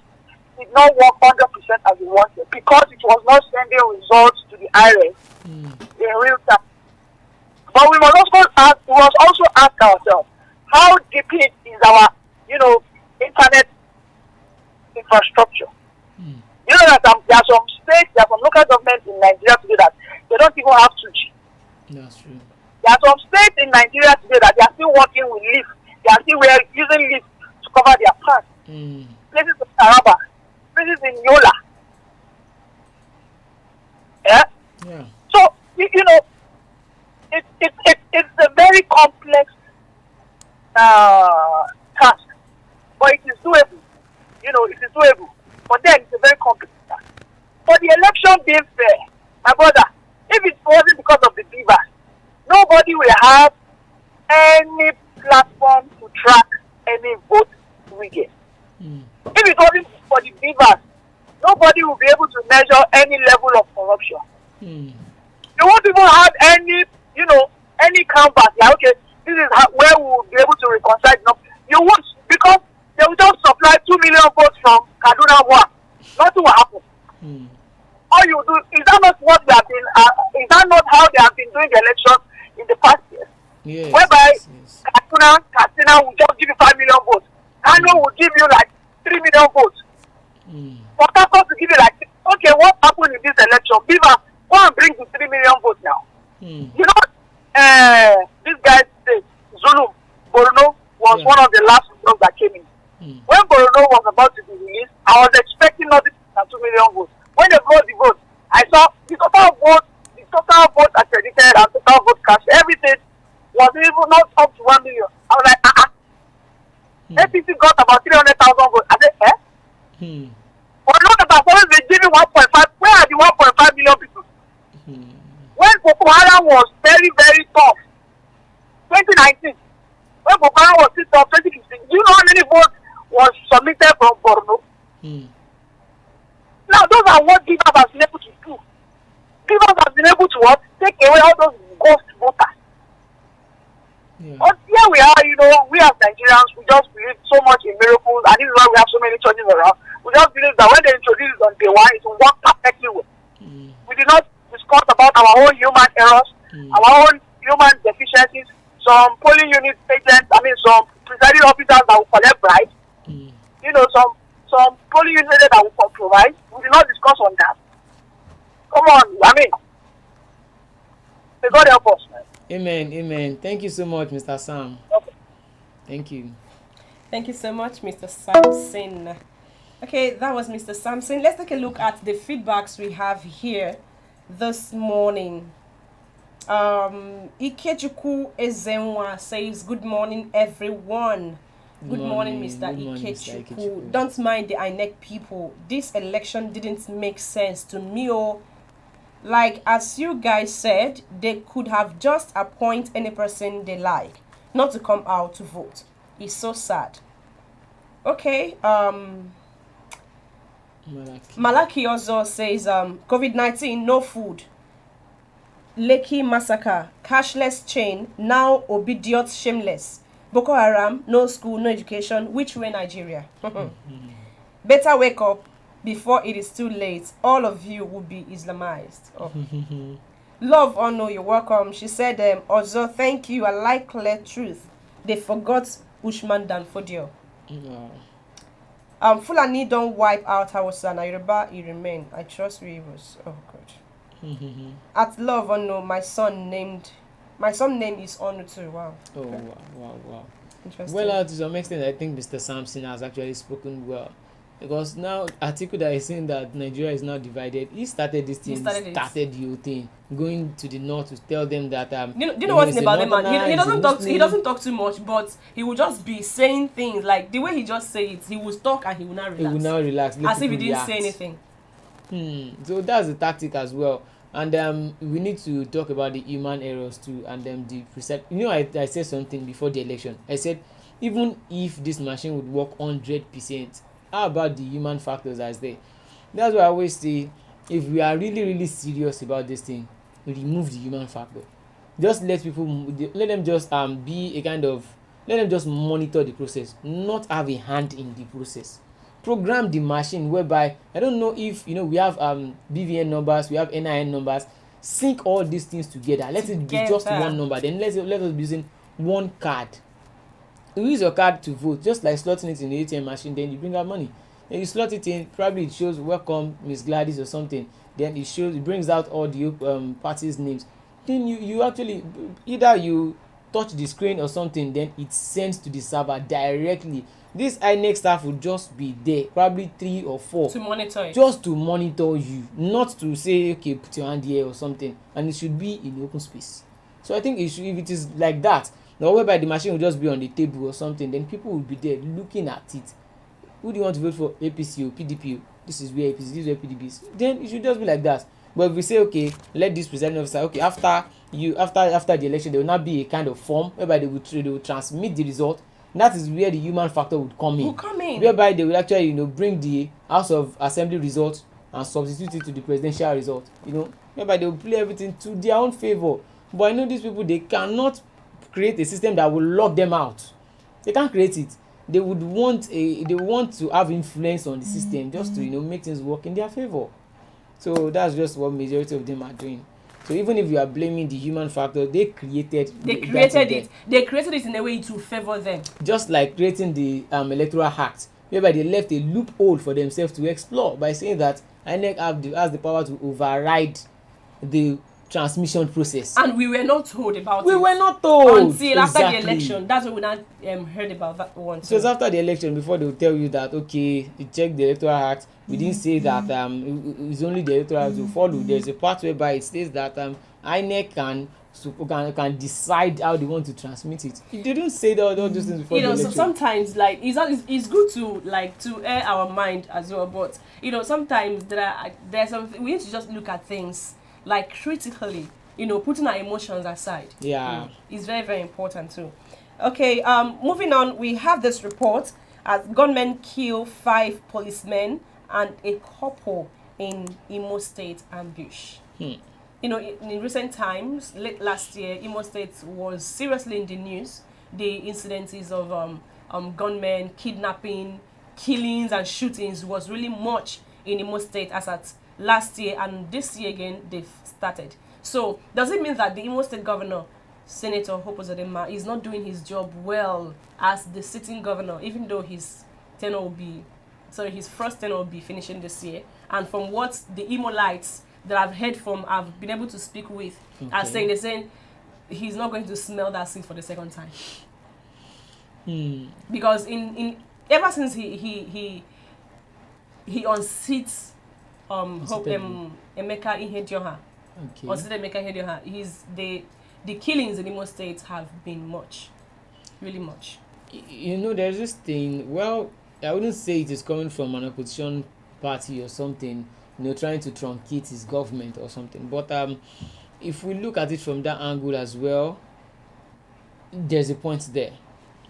did not work 100% as we wanted because it was not sending results to the IRS in real time. But we must also ask ourselves, how deep is our, internet infrastructure? You know that there are some states, there are some local governments in Nigeria today that they don't even have 2G. That's true. There are some states in Nigeria today that they are still working with Leaf. They are still using Leaf to cover their plants. Places in Taraba, places in Yola. Yeah? So, it's a very complex task. But it is doable. It is doable. But then it's a very complex task. For the election being fair, my brother, if it wasn't because of the Beavers, nobody will have any platform to track any vote we get. If it wasn't for the Beavers, nobody will be able to measure any level of corruption. You won't even have any, any canvas. Like, okay, this is where we will be able to reconcile. You won't, because they will just supply 2 million votes from Kaduna One. Nothing will happen. All you do, is that not what they have been, is that not how they have been doing the election in the past years? Yes. Whereby Katsina will just give you 5 million votes. Kano will give you like 3 million votes. Port Harcourt will give you like, okay, what happened in this election? Beaver, go and bring the 3 million votes now. This guy said, Zulu, Borno was one of the last ones that came in. When Borno was about to be released, I was expecting nothing than 2 million votes. When they brought the vote, I saw the total vote accredited and total vote cast, everything was even not up to 1 million. I was like, APC got about 300,000 votes. I said, But not that I've always been giving 1.5. Where are the 1.5 million people? When Boko Haram was very, very tough, 2019, when Boko Haram was still tough, 2015, do you know how many votes was submitted from Borno? Now, those are what Givers has been able to do. Givers has been able to what? Take away all those ghost voters. But here we are, we as Nigerians, we just believe so much in turning around. We just believe that when they introduce it on day one, it will work perfectly well. We did not discuss about our own human errors, our own human deficiencies, some polling unit agents, some presiding officers that will collect bribes, some polling unit agents that will compromise. We did not discuss on that. Come on, may God help us, man. Amen. Thank you so much, Mr. Sam. Okay. Thank you. Thank you so much, Mr. Samson. Okay, that was Mr. Samson. Let's take a look at the feedbacks we have here this morning. Ikechuku Ezenwa says, good morning, everyone. Good morning, Mr. Ikechuku. Don't mind the INEC people. This election didn't make sense to me. Like, as you guys said, they could have just appointed any person they like, not to come out to vote. It's so sad. Okay, Malaki also says, COVID-19, no food. Lekki massacre, cashless chain, now obedient, shameless. Boko Haram, no school, no education. Which way, Nigeria? Better wake up before it is too late. All of you will be Islamized. Oh. Love, oh no, you're welcome. She said, also, thank you. I like clear truth. They forgot Ushman Danfodio. Fulani don't wipe out Hausa. Yoruba, he remain. I trust Rivers. Oh God. At love, oh no, my son name is Onu too. Wow. Oh wow. Interesting. Well, to some extent, I think Mr. Sampson has actually spoken well. Because now, article that is saying that Nigeria is now divided, he started this thing, started the whole thing, going to the north to tell them that do you know what's about the man? He doesn't talk too much, but he will just be saying things like the way he just say it. He will talk and he will not relax. As if he didn't say anything. So that's the tactic as well. And we need to talk about the human errors too, and the preset. I said something before the election. I said even if this machine would work 100%. How about the human factors that's there? That's why I always say, if we are really, really serious about this thing, remove the human factor. Just let them just be a kind of, let them just monitor the process, not have a hand in the process. Program the machine whereby, I don't know if, we have BVN numbers, we have NIN numbers, sync all these things together. Let it be just one number, then let us be using one card. You use your card to vote, just like slotting it in the ATM machine, then you bring out money. Then you slot it in, probably it shows welcome Miss Gladys or something. Then it brings out all the parties' names. Then you actually, either you touch the screen or something, then it sends to the server directly. This INEC staff will just be there, probably 3 or 4. To monitor it. Just to monitor you, not to say, okay, put your hand here or something. And it should be in open space. So I think if it is like that, now whereby the machine will just be on the table or something, then people will be there looking at it. Who do you want to vote for? APC or PDP? This is where APC, this is where PDP is. Then it should just be like that. But if we say, okay, let this presiding officer, okay, after the election, there will not be a kind of form whereby they will transmit the result. That is where the human factor would come in. Whereby they will actually, bring the House of Assembly result and substitute it to the presidential result. Whereby they will play everything to their own favor. But I know these people, they cannot create a system that will lock them out. They can't create it. They want to have influence on the system just to make things work in their favor. So that's just what majority of them are doing. So even if you are blaming the human factor, they created it. They created it in a way to favor them. Just like creating the Electoral Act, whereby they left a loophole for themselves to explore by saying that INEC has the power to override the transmission process. And we were not told about it. We were not told. Until after the election. That's when we not heard about that one. So it's after the election before they will tell you that, okay, you check the Electoral Act. We didn't say that it's only the Electoral Act to follow. There's a part whereby it states that INEC can decide how they want to transmit it. They didn't say all those things before the election. So sometimes it's good to air our mind as well. But sometimes there's something we need to just look at things critically, putting our emotions aside. Yeah. It's very, very important too. Okay, moving on, we have this report as gunmen kill 5 policemen and a couple in Imo State ambush. In recent times, late last year, Imo State was seriously in the news. The incidences of gunmen kidnapping, killings and shootings was really much in Imo State as at last year, and this year again they've started. So does it mean that the Imo State governor, Senator Hope Uzodinma, is not doing his job well as the sitting governor, even though his first tenure will be finishing this year? And from what the Imolites that I've heard from, I've been able to speak with, are saying, they're saying he's not going to smell that seat for the second time. Because in ever since he unseats Hope Emeka Ihedioha, the killings in Imo State have been much, really much. You know, there's this thing. Well, I wouldn't say it is coming from an opposition party or something, you know, trying to truncate his government or something. But if we look at it from that angle as well, there's a point there,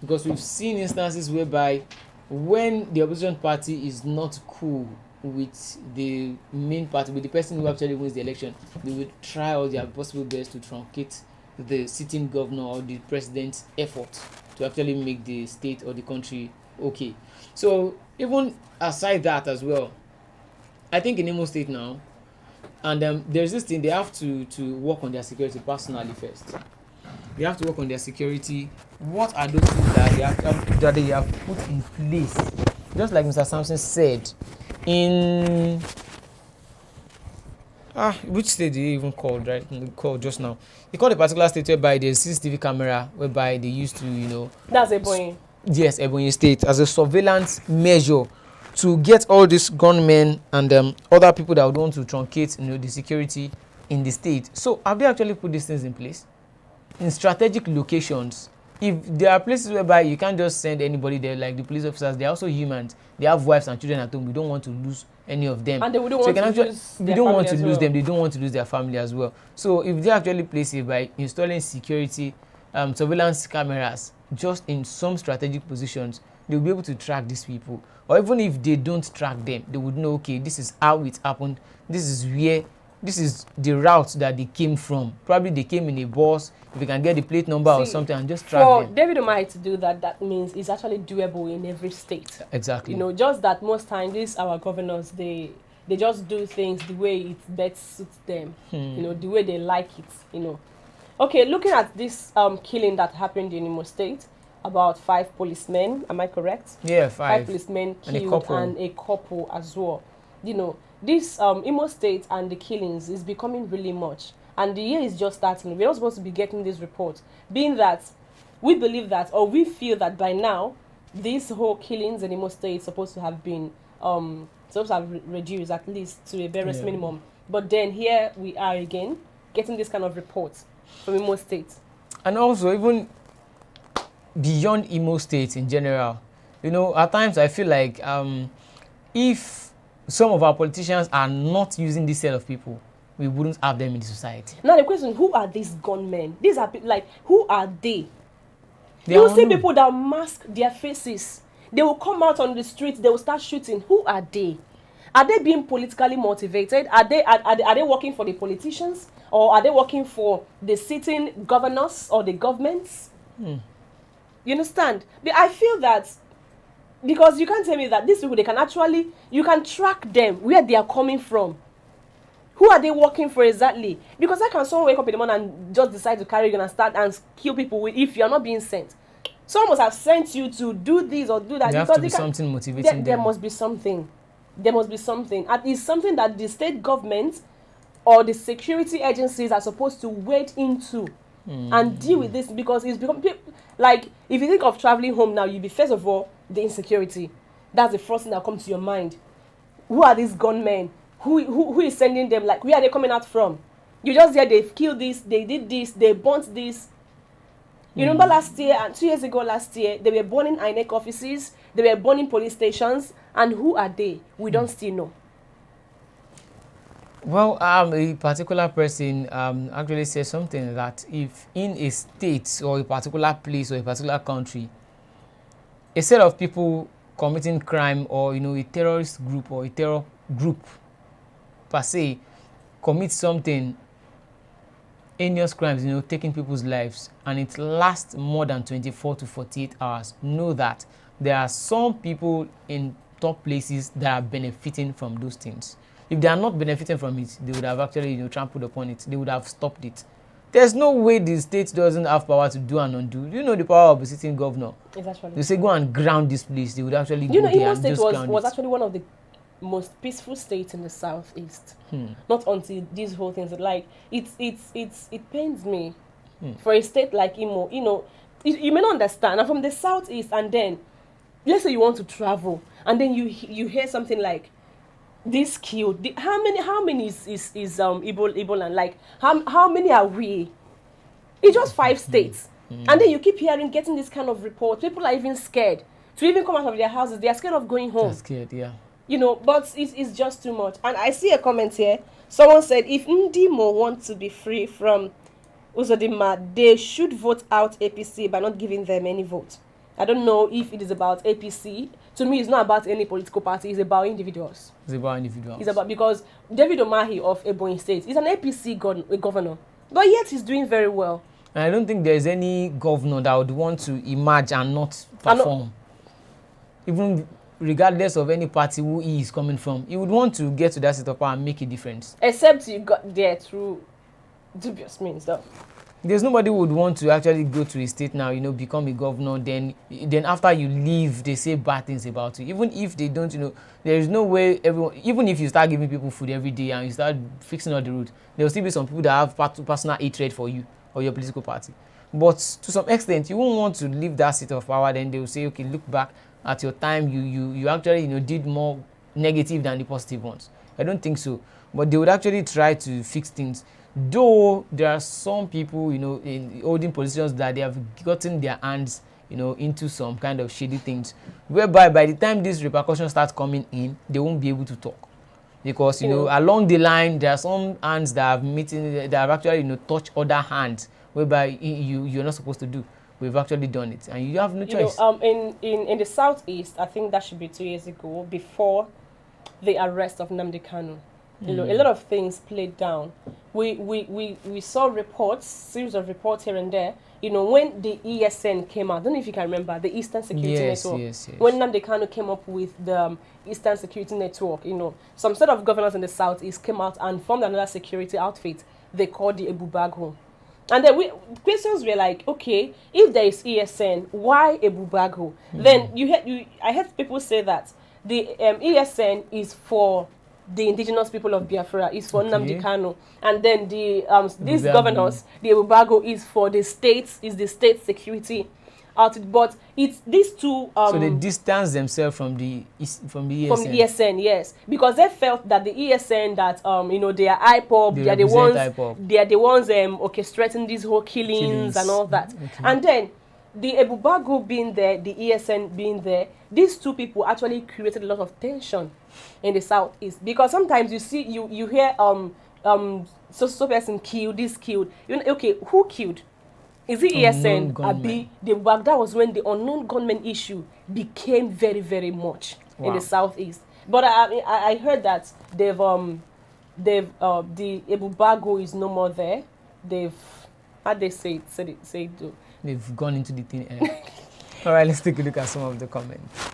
because we've seen instances whereby when the opposition party is not cool with the main party, with the person who actually wins the election, they will try all their possible best to truncate the sitting governor or the president's effort to actually make the state or the country okay. So even aside that as well, I think in Imo State now, and there's this thing, they have to work on their security personally first. They have to work on their security. What are those things that they have put in place? Just like Mr. Sampson said, in which state did he even called, right? Called just now. He called a particular state whereby there's CCTV camera, whereby they used to, you know. That's Ebonyi. Yes, Ebonyi State, as a surveillance measure to get all these gunmen and other people that would want to truncate, you know, the security in the state. So have they actually put these things in place in strategic locations? If there are places whereby you can't just send anybody there, like the police officers, they're also humans. They have wives and children at home. We don't want to lose any of them. And they wouldn't want to lose their family. We don't want to lose them. They don't want to lose their family as well. So if they actually place it by installing security surveillance cameras just in some strategic positions, they'll be able to track these people. Or even if they don't track them, they would know, okay, this is how it happened. This is the route that they came from. Probably they came in a bus. If you can get the plate number or something and just track them. For David Umahi to do that, that means it's actually doable in every state. Exactly. You know, just that most times these our governors, they just do things the way it best suits them. You know, the way they like it. You know. Okay, looking at this killing that happened in Imo State, about 5 policemen. Am I correct? Yeah, 5 policemen killed and a couple as well. You know, this Imo State and the killings is becoming really much. And the year is just starting. We're not supposed to be getting this report, being that we believe that, or we feel that by now, these whole killings in Imo State is supposed to have been supposed to have reduced at least to a barest minimum. But then here we are again getting this kind of report from Imo State. And also even beyond Imo State in general, you know, at times I feel like if some of our politicians are not using this set of people, we wouldn't have them in the society. Now the question, who are these gunmen? These are like, who are they? You will see people that mask their faces. They will come out on the streets, they will start shooting. Who are they? Are they being politically motivated? Are they working for the politicians? Or are they working for the sitting governors or the governments? You understand? I feel that, because you can't tell me that these people, they can actually, you can track them, where they are coming from. Who are they working for exactly? Because how can someone wake up in the morning and just decide to carry a gun and start and kill people if you are not being sent? Someone must have sent you to do this or do that. There has to be something motivating them. There must be something. There must be something. And it's something that the state government or the security agencies are supposed to wade into and deal with this, because it's become, like, if you think of traveling home now, you'll be, first of all, the insecurity. That's the first thing that comes to your mind. Who are these gunmen? Who is sending them? Like, where are they coming out from? You just hear they've killed this, they did this, they burnt this. You remember last year and 2 years ago last year, they were burning INEC offices, they were burning police stations, and who are they? We don't still know. Well, a particular person actually said something that if in a state or a particular place or a particular country, a set of people committing crime, or, you know, a terrorist group or a terror group per se commit something, heinous crimes, you know, taking people's lives, and it lasts more than 24 to 48 hours, know that there are some people in top places that are benefiting from those things. If they are not benefiting from it, they would have actually, trampled upon it. They would have stopped it. There's no way the state doesn't have power to do and undo. You know the power of the sitting governor. Exactly. They say go and ground this place. They would actually You go know, there Imo and State just ground was it. actually one of the most peaceful states in the southeast. Not until these whole things. Like it pains me for a state like Imo. You know, you may not understand. I'm from the southeast, and then let's say you want to travel, and then you hear something like this killed. How many is Igbo land? Like how many are we? It's just 5 states. And then you keep getting this kind of report. People are even scared to even come out of their houses. They are scared of going home. They're scared, yeah. You know, but it's just too much. And I see a comment here. Someone said, if Ndimo want to be free from Uzodinma, they should vote out APC by not giving them any vote. I don't know if it is about APC. To me, it's not about any political party. It's about individuals. It's about individuals. It's about, because David Omahi of Ebonyi State is an APC governor. But yet he's doing very well. And I don't think there's any governor that would want to emerge and not perform. Even regardless of any party who he is coming from, he would want to get to that seat of power and make a difference. Except you got there through dubious means, though. There's nobody who would want to actually go to a state now, become a governor. Then after you leave, they say bad things about you. Even if they don't, there is no way everyone. Even if you start giving people food every day and you start fixing all the roads, there will still be some people that have personal hatred for you or your political party. But to some extent, you won't want to leave that seat of power. Then they will say, okay, look back at your time. You actually did more negative than the positive ones. I don't think so. But they would actually try to fix things. Though there are some people, in holding positions that they have gotten their hands, into some kind of shady things, whereby by the time these repercussions start coming in, they won't be able to talk. Because, along the line, there are some hands that have actually, touched other hands, whereby you're not supposed to do. We've actually done it, and you have no choice. In the southeast, I think that should be 2 years ago, before the arrest of Nnamdi Kanu. A lot of things played down. We saw reports, series of reports here and there. When the ESN came out, I don't know if you can remember, the Eastern Security Network. Yes. When Nnamdi Kanu came up with the Eastern Security Network, some set of governors in the southeast came out and formed another security outfit they called the Ebubago. And then questions were like, okay, if there is ESN, why Ebubago? Then I heard people say that the ESN is for the indigenous people of Biafra, is for Nnamdi Kanu, and then these governors, the Ebubago is for the states, is the state security outfit. But it's these two. So they distance themselves from the ESN. From the ESN, yes, because they felt that the ESN that they are IPOB, they are the ones orchestrating these whole killings and all that, and then the Ebubago being there, the ESN being there, these two people actually created a lot of tension in the southeast, because sometimes you hear so person killed, this killed. Okay, who killed? Is it ESN? Abi the Ebubago? That was when the unknown gunman issue became very, very much in the southeast. But I heard that the Ebubago is no more there. How they say it though? They've gone into the thin air. All right, let's take a look at some of the comments.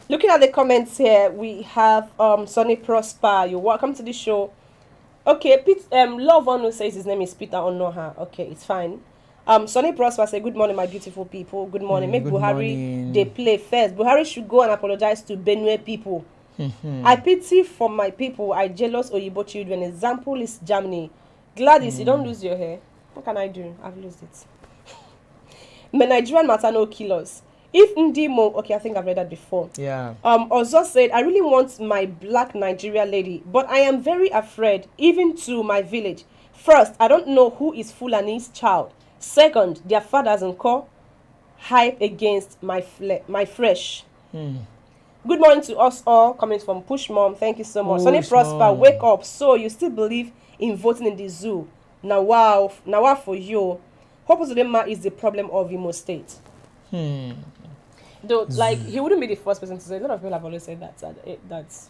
Looking at the comments here, we have Sonny Prosper. You're welcome to the show. Okay, Love One who says his name is Peter Onoha. Okay, it's fine. Sonny Prosper say, good morning, my beautiful people. Good morning. Make Buhari they play first. Buhari should go and apologize to Benue people. I pity for my people. I jealous Oyibo children. Example is Germany. Gladys, you don't lose your hair. What can I do? I've lost it. The Nigerian matter no killers. If Ndimo, okay, I think I've read that before. Yeah. Also said, I really want my black Nigeria lady, but I am very afraid, even to my village. First, I don't know who is Fulani's child. Second, their fathers and co hype against my fresh. Good morning to us all. Coming from Push Mom. Thank you so much. Sonny Prosper, wake up. So you still believe in voting in the zoo? Now wow for you. Hope Uzodinma is the problem of Imo State. Though, like, he wouldn't be the first person to say. A lot of people have always said that's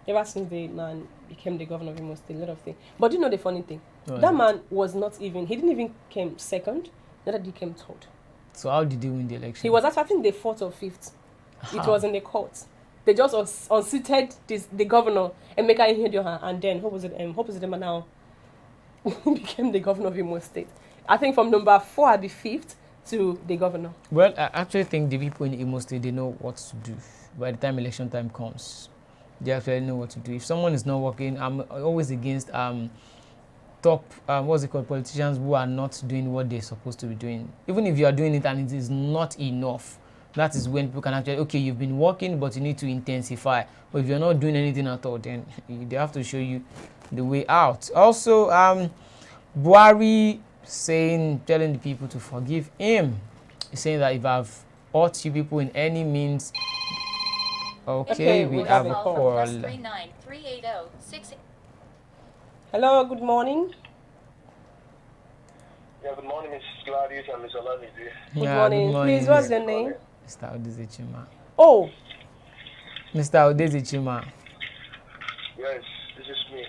ever since the man became the governor of Imo State, a lot of things. But you know the funny thing? That man was not even, he didn't even came second, neither did he came third. So how did they win the election? He was actually, I think, the 4th or 5th. It was in the court. They just unseated the governor, Emeka Ihedioha, and then Hope Uzodinma now became the governor of Imo State. I think from number 4 at the 5th to the governor. Well, I actually think the people in Imo State, they know what to do. By the time election time comes, they actually know what to do. If someone is not working, I'm always against politicians who are not doing what they're supposed to be doing. Even if you are doing it and it is not enough, that is when people can actually, okay, you've been working, but you need to intensify. But if you're not doing anything at all, then they have to show you the way out. Also, Buhari telling the people to forgive him. He's saying that if I've hurt you people in any means, okay, we have a call. Hello, good morning. Yeah, good morning, Ms. Gladys and Ms. Olamide. Good morning. Please, what's your name? Mr. Odeze Chima. Oh. Mr. Odeze Chima. Yes, this is me.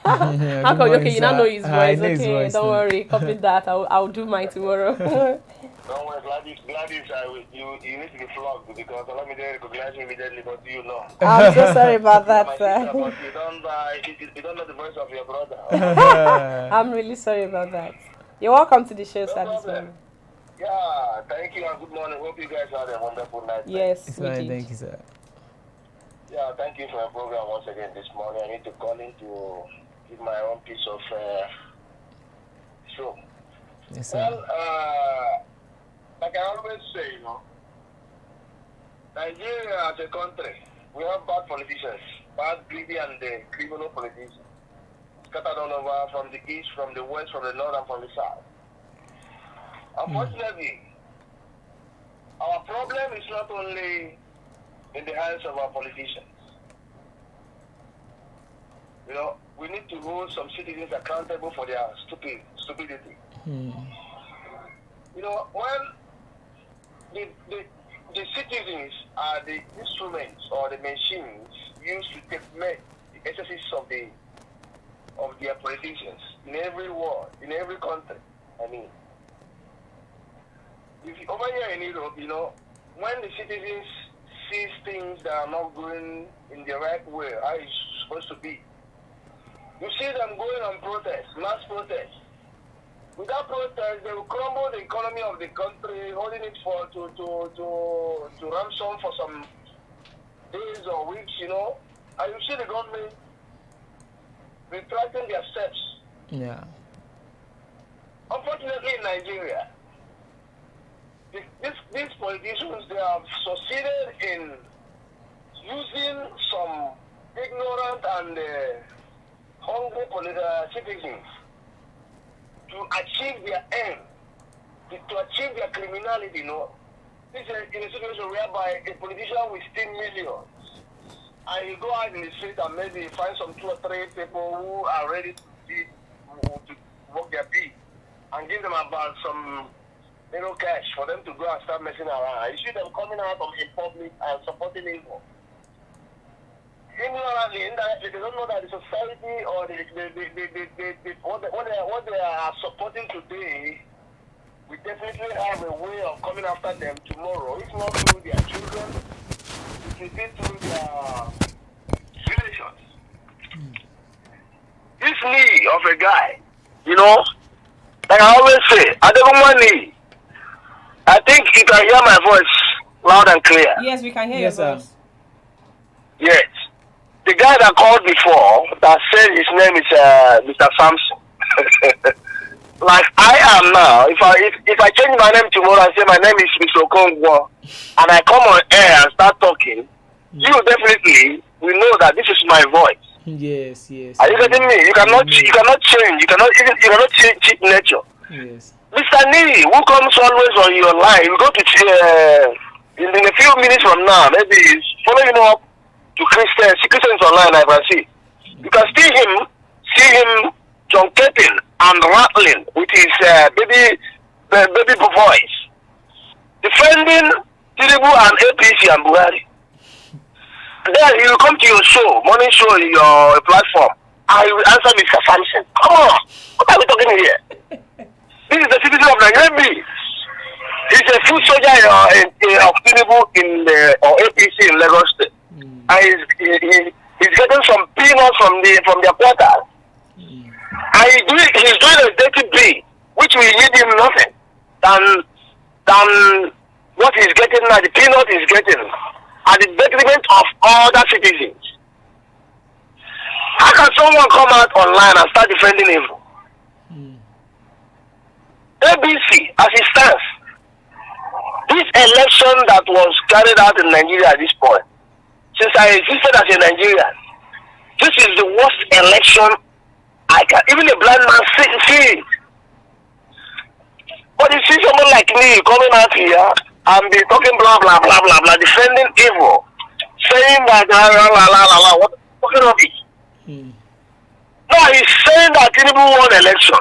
Okay, you now know his voice. Know his voice, don't worry. Copy that. I'll do mine tomorrow. Don't worry, Gladys, you need to be flogged because Olamide recognized me immediately, but you know. I'm so sorry about that, sir. But you don't know the voice of your brother. I'm really sorry about that. You're welcome to the show, sir. No problem. Yeah, thank you and good morning. Hope you guys had a wonderful night. Yes, It's we fine, did. thank you, sir. Yeah, thank you for your program once again this morning. I need to call in to give my own piece of show. Yes, sir. Well, like I always say, Nigeria as a country, we have bad politicians, bad, greedy, and criminal politicians, scattered all over from the east, from the west, from the north, and from the south. Unfortunately, our problem is not only in the hands of our politicians. We need to hold some citizens accountable for their stupidity. When the citizens are the instruments or the machines used to make the exercises of their politicians in every world, in every country. Over here in Europe, when the citizens see things that are not going in the right way, how it's supposed to be, you see them going on protest, mass protest. Without protest, they will crumble the economy of the country, holding it to ransom for some days or weeks, and you see the government retracting their steps. Yeah. Unfortunately, in Nigeria, these politicians, they have succeeded in using some ignorant and hungry citizens to achieve their aim, to achieve their criminality. This is in a situation whereby a politician will steal millions, and you go out in the street and maybe find some 2 or 3 people who are ready to work their beat, and give them about some cash for them to go and start messing around. You see them coming out in public and supporting evil. Ignorantly, indirectly, they don't know that the society or what they are supporting today, we definitely have a way of coming after them tomorrow. If not through their children, it will be through their relations. This knee of a guy, like I always say, Adamawa, I think you can hear my voice loud and clear. Yes, we can hear Yes, your sir. voice. Yes. The guy that called before, that said his name is Mr. Samson. Like I am now, if I change my name tomorrow and say my name is Mr. Okongwo, and I come on air and start talking, you definitely will know that this is my voice. Yes. Are you getting me? You cannot change. You cannot change cheap nature. Yes. Mr. Nee, who comes always on your line, we go to in a few minutes from now, maybe he's following up to Christians online. I can see. You can see him truncating and rattling with his baby voice, defending Tinubu and APC and Buhari. Then he will come to your show, morning show, your platform, and he will answer Mr. Samson. Come on, what are we talking here? This is the citizen of Nigeria. He's a foot soldier of Tinubu in or APC in Lagos State. And he's getting some peanuts from their quarters. And he's doing a dirty bid, which will yield him nothing than what he's getting now, the peanut he's getting, at the detriment of other citizens. How can someone come out online and start defending him? ABC, as it stands, this election that was carried out in Nigeria at this point, since I existed as a Nigerian, this is the worst election I can, even a blind man see it. But you see someone like me coming out here and be talking blah blah blah blah blah, defending evil, saying that what kind of it? No, he's saying that Tinubu won election.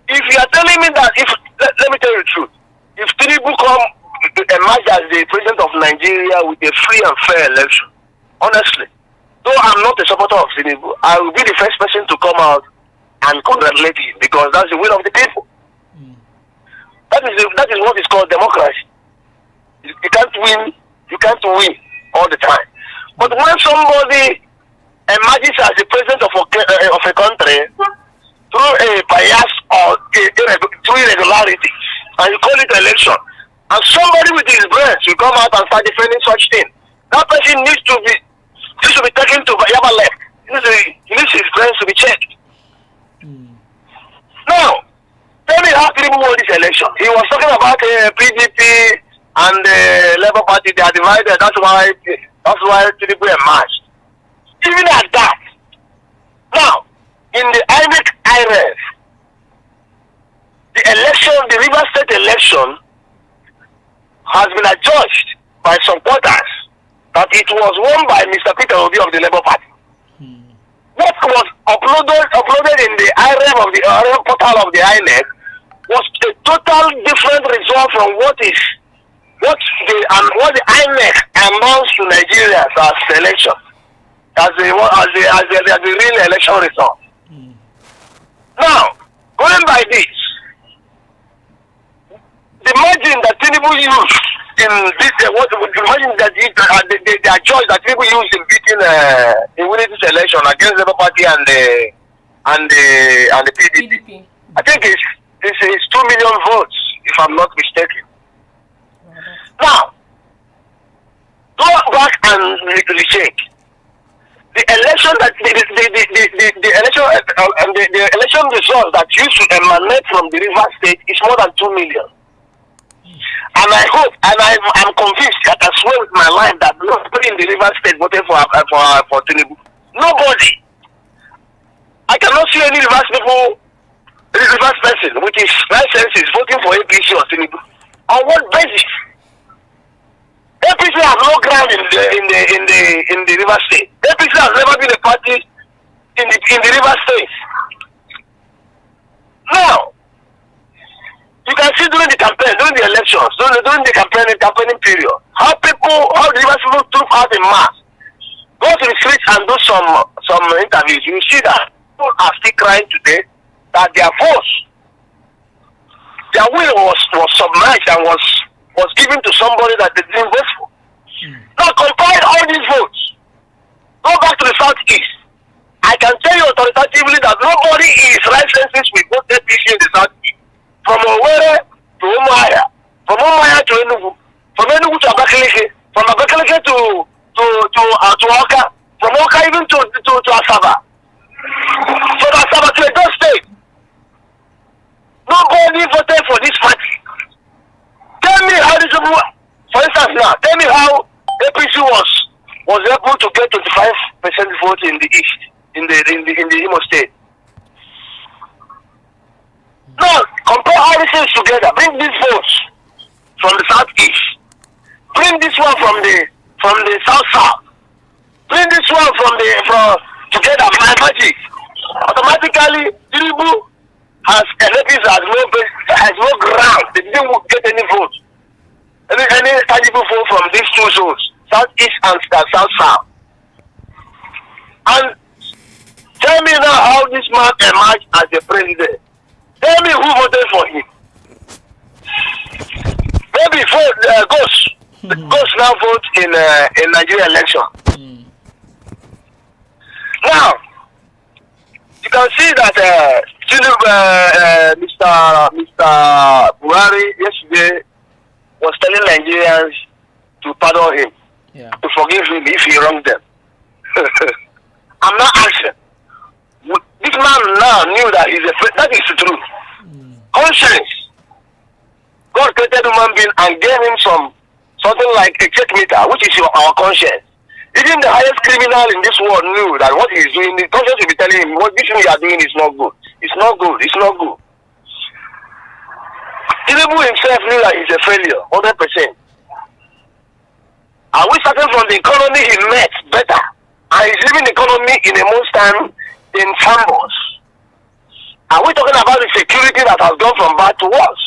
If you are telling me that, let me tell you the truth. If Tinubu emerge as the president of Nigeria with a free and fair election, honestly, though I'm not a supporter of Tinubu, I will be the first person to come out and congratulate him because that's the will of the people. That is what is called democracy. You can't win all the time. But when somebody emerges as the president of a country through a bias or through irregularity, and you call it election, and somebody with his brains will come out and start defending such thing, that person needs to be taken to Yaba left. He needs his brains to be checked. Now, tell me how Tinubu won this election. He was talking about PDP and the Labour Party. They are divided. That's why Tinubu emerged. Even at that, now in the INEC, the Rivers State election has been adjudged by some quarters that it was won by Mr. Peter Obi of the Labour Party. What was uploaded in the IREM of the portal of the INEC was a total different result from what the INEC announced to Nigerians as election, as the real election result. Now, going by this, the margin that Tinubu used in this, the margin that the choice that Tinubu used in beating in winning this election against the Labour Party and the PDP, I think it's 2 million votes, if I'm not mistaken. Now, go back and recheck. The election that the election results that used to emanate from the River State is more than 2 million. And I hope, and I'm convinced, I can swear with my life that nobody in the River State voted for Tinubu. Nobody. I cannot see any Rivers person with his licenses voting for APC or Tinubu. On what basis? APC has no ground in the River State. APC has never been a party in the River State. Now, you can see during the campaign, during the elections, during the campaigning period, how the Rivers people took out in mass. Go to the streets and do some interviews. You see that people are still crying today that their votes, their will was submerged and was given to somebody that they didn't vote for. Now compile all these votes. Go back to the southeast. I can tell you authoritatively that nobody is licensed with both APC in the southeast. From Owerri to Umuahia, from Umuahia to Enugu, from Enugu to Abakaliki, from Abakaliki to Awka, from Awka even to Asaba, from Asaba to Edo State. Nobody voted for this party. Tell me how this, for instance now, tell me how APC was able to get 25% vote in the east, in the Imo State. Now, compare all these things together. Bring these votes from the southeast. Bring this one from the south. Bring this one together. My magic. Automatically, Tinubu has no ground. They didn't get any votes. Any tangible vote from these two zones, southeast and south. And tell me now how this man emerged as the president. Tell me who voted for him. ghosts. The ghosts now vote in Nigerian election. Now, you can see that Mr. Buhari yesterday was telling Nigerians to pardon him, to forgive him if he wronged them. I'm not asking. This man now knew that he's a that is the truth. Conscience. God created human being and gave him something like a check meter, which is our conscience. Even the highest criminal in this world knew that what he's doing, the conscience will be telling him what this thing you are doing is not good. It's not good. It's not good. Tinubu himself knew that he's a failure, 100%. Are we starting from the economy he met better? And he's leaving the economy in a most time in shambles. Are we talking about the security that has gone from bad to worse?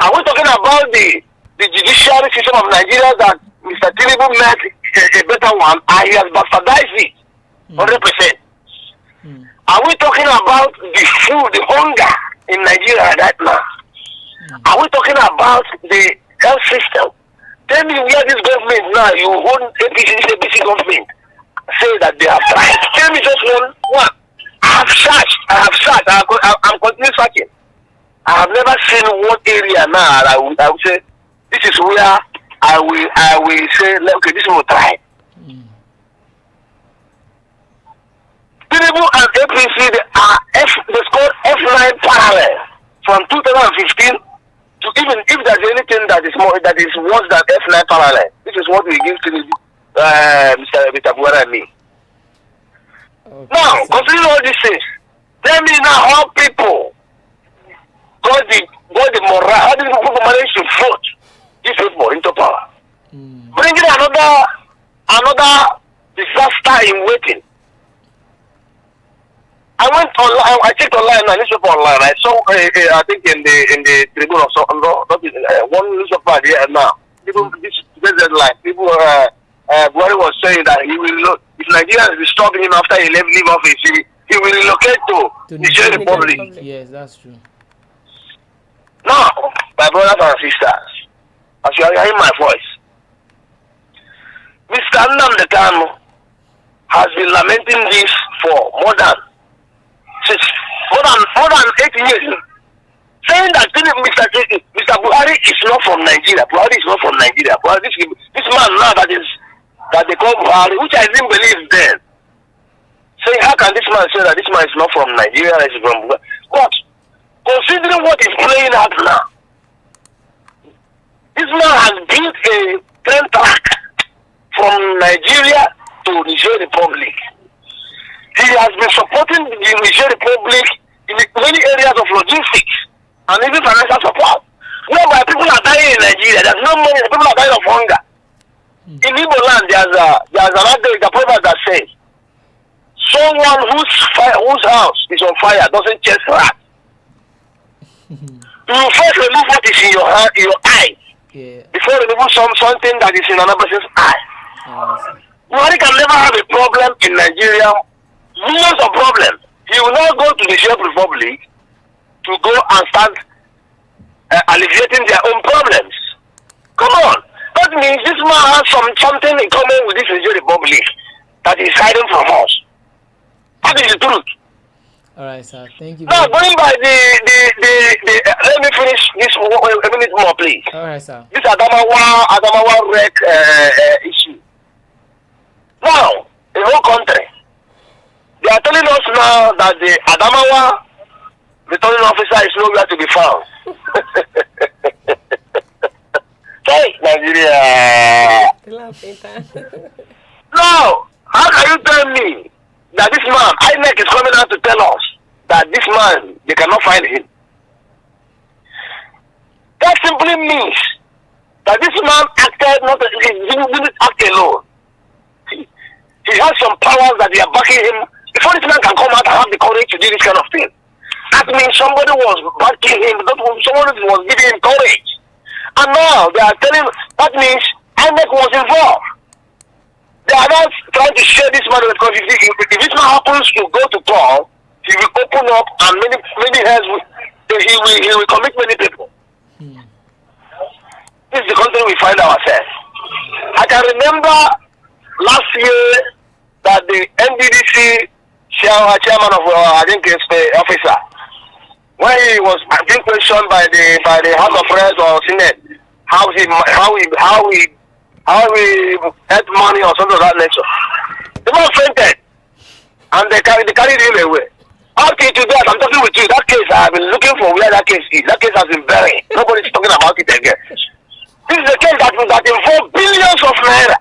Are we talking about the judiciary system of Nigeria that Mr. Tinubu met a better one and he has bastardized it 100%? Are we talking about the food, the hunger in Nigeria right now? Are we talking about the health system? Tell me where this government now, you own APC government, say that they have tried. Tell me just one. I have searched, I'm continuing searching. I have never seen one area now I would say, this is where I will say, okay, this will try. Tinubu and APC, they scored F9 parallel from 2015 to even if there's anything that is worse than F9 parallel. This is what we give to Mr. Buhari and me. Okay, now, considering all these things, tell me now how people got the morale, how did people manage to vote these people into power? Bringing another disaster in waiting. I went online. I checked online, a newspaper online. I saw, I think in the Tribune or so, one newspaper here now. People, this deadline. People, Buhari was saying that he will look. If Nigerians will stop him after he leave office, he will relocate to Nigeria Republic. Yes, that's true. Now, my brothers and sisters, as you are hearing my voice, Mr. Nnamdi Kanu has been lamenting this for more than 8 years, saying that Mr. Buhari is not from Nigeria. Buhari is not from Nigeria. Buhari, this man now that they call Buhari, which I didn't believe then. Saying, how can this man say that this man is not from Nigeria? Is from Buhari? But considering what is playing out now, this man has built a train track from Nigeria to Niger Republic. He has been supporting the Niger Republic in many areas of logistics and even financial support. Whereby people are dying in Nigeria, there's no money, people are dying of hunger. In Igbo land, there's another proverb that says, someone whose house is on fire doesn't chase rat. You first remove what is in your hand, in your eye, before removing something that is in another person's eye. Nobody can never have a problem in Nigeria. Millions of problems. He will not go to the Czech Republic to go and start alleviating their own problems. Come on. That means this man has something in common with this Niger Republic that is hiding from us. That is the truth. All right, sir. Thank you. Now, going by let me finish this a minute more, please. All right, sir. This Adamawa wreck issue. Now, the whole country, they are telling us now that the Adamawa returning officer is nowhere to be found. Hey, Nigeria. No, how can you tell me that this man, INEC is coming out to tell us that this man, they cannot find him? That simply means that this man acted he didn't act alone. He has some powers that they are backing him. Before this man can come out and have the courage to do this kind of thing, that means somebody was backing him, somebody was giving him courage. And now they are telling, that means INEC was involved. They are not trying to share this man because if this man happens to go to court, he will open up and many heads he will commit many people. This is the country we find ourselves. I can remember last year that the NBDC chairman of I think it's the officer, when he was being questioned by the House of Reps or Senate, how we had money or something of that nature. The man fainted, and they carried him away. Okay, today I'm talking with you. That case I've been looking for where that case is. That case has been buried. Nobody's talking about it again. This is a case that involves billions of naira.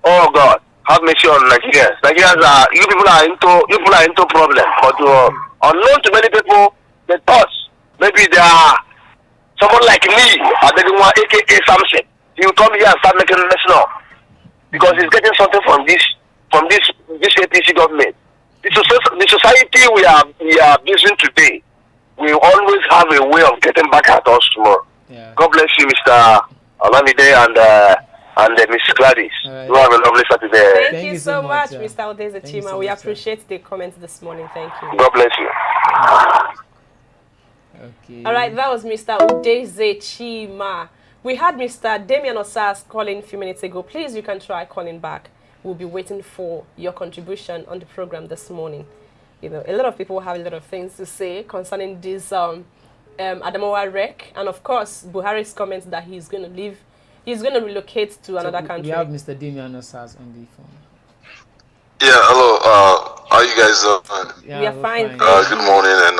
Oh God, have mercy on Nigerians. Nigerians are you people are into problem, but unknown to many people, they thought maybe they are someone like me, aka Samson. He will come here and start making a lesson up because he's getting something from this APC government. The society we are building today will always have a way of getting back at us tomorrow. Yeah. God bless you, Mr. Olamide and Miss Gladys. Right. You have a lovely Saturday. Thank you so much, Mr. Odeze Chima. So we much, appreciate the comments this morning. Thank you. God bless you. Okay. All right, that was Mr. Odeze Chima. We had Mr. Damian Osas calling a few minutes ago. Please, you can try calling back. We'll be waiting for your contribution on the program this morning. You know, a lot of people have a lot of things to say concerning this Adamawa wreck, and of course, Buhari's comments that he's going to leave, he's going to relocate to another country. We have Mr. Damian Osas on the phone. Yeah, hello. How you guys doing? Yeah, We are we're fine. Good morning and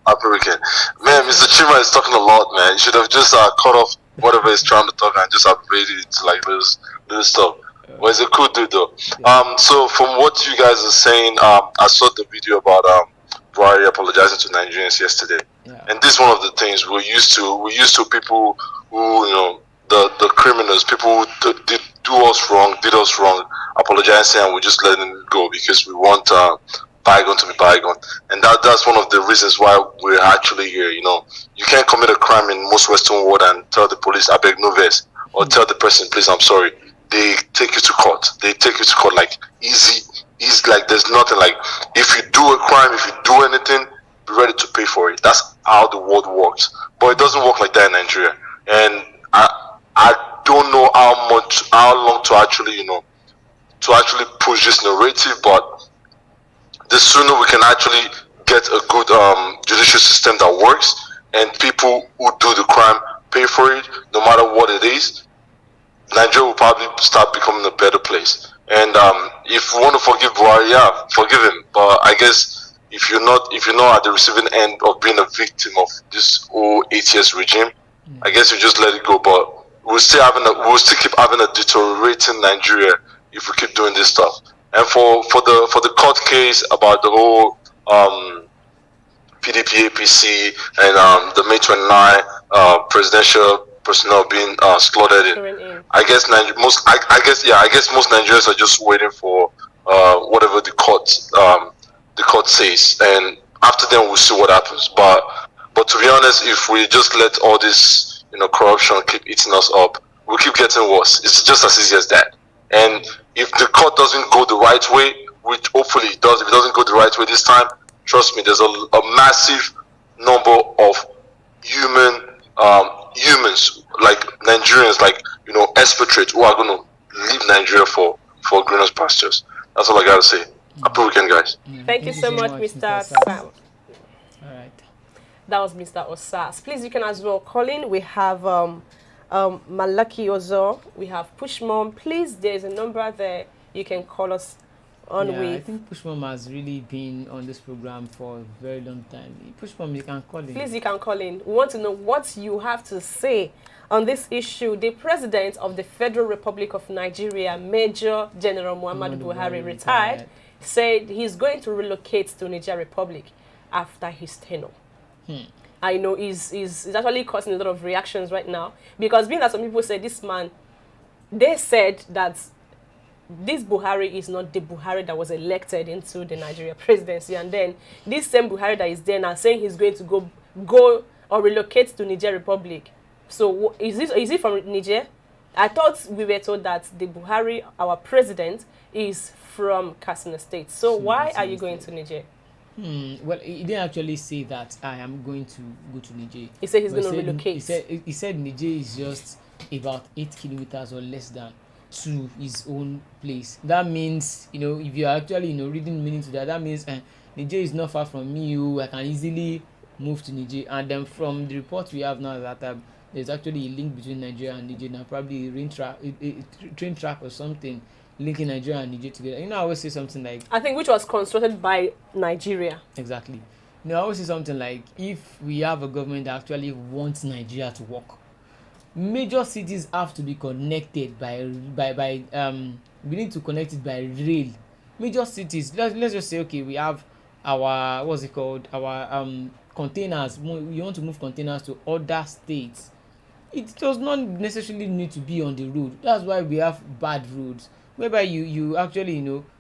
happy weekend. Man, Mr. Chima is talking a lot, man. You should have just cut off whatever he's trying to talk and just upgraded it to like this stuff. Well, he's a cool dude though. Yeah. So from what you guys are saying, I saw the video about Buhari apologizing to Nigerians yesterday. Yeah. And this is one of the things we're used to people who, you know, the criminals, people who did us wrong, apologizing, and we're just letting it go because we want bygone to be bygone. And that's one of the reasons why we're actually here. You know, you can't commit a crime in most Western world and tell the police, I beg no verse, or tell the person, please, I'm sorry. They take you to court. Like easy, like there's nothing like, if you do a crime, if you do anything, be ready to pay for it. That's how the world works. But it doesn't work like that in Nigeria. And I don't know how long to actually, you know, push this narrative, but the sooner we can actually get a good judicial system that works and people who do the crime pay for it, no matter what it is, Nigeria will probably start becoming a better place. And if we want to forgive Buhari, yeah, forgive him. But I guess if you're not at the receiving end of being a victim of this whole 8 years regime, I guess you just let it go. But we'll still keep having a deteriorating Nigeria if we keep doing this stuff. And for the court case about the whole PDP APC and the May 29 presidential personnel being slaughtered in, I guess most Nigerians are just waiting for whatever the court says, and after then we'll see what happens. But to be honest, if we just let all this, you know, corruption keep eating us up, we'll keep getting worse. It's just as easy as that. And if the court doesn't go the right way, which hopefully it does, if it doesn't go the right way this time, trust me, there's a massive number of humans, like Nigerians, like, you know, expatriates who are going to leave Nigeria for greener pastures. That's all I got to say. Happy weekend, guys. Thank you so much, Mr. Sam. All right. That was Mr. Osas. Please, you can as well call in. We have Malaki Ozo. We have Pushmom. Please, there's a number there you can call us on Yeah, I with. think Pushmom has really been on this program for a very long time. Pushmom, you can call in. Please, you can call in. We want to know what you have to say on this issue. The President of the Federal Republic of Nigeria, Major General Muhammadu Buhari, retired, said he's going to relocate to Niger Republic after his tenure. I know is actually causing a lot of reactions right now, because being that some people say this man, they said that this Buhari is not the Buhari that was elected into the Nigeria presidency, and then this same Buhari that is there now saying he's going to go or relocate to Niger Republic. So is he from Niger? I thought we were told that the Buhari, our president, is from Katsina State. So why are you going to Niger? Well, he didn't actually say that I am going to go to Niger. He said he's But going to relocate. He said Niger is just about 8 kilometers or less than to his own place. That means, if you're actually, reading meaning to that, that means Niger is not far from me. I can easily move to Niger. And then from the report we have now that there's actually a link between Nigeria and Niger now, probably a train track or something linking Nigeria and Niger together. I always say something like, I think which was constructed by Nigeria. exactly. I always say something like, if we have a government that actually wants Nigeria to work, major cities have to be connected by we need to connect it by rail. Major cities, let's just say, okay, we have our, what's it called, our containers. We want to move containers to other states. It does not necessarily need to be on the road. That's why we have bad roads, whereby you actually,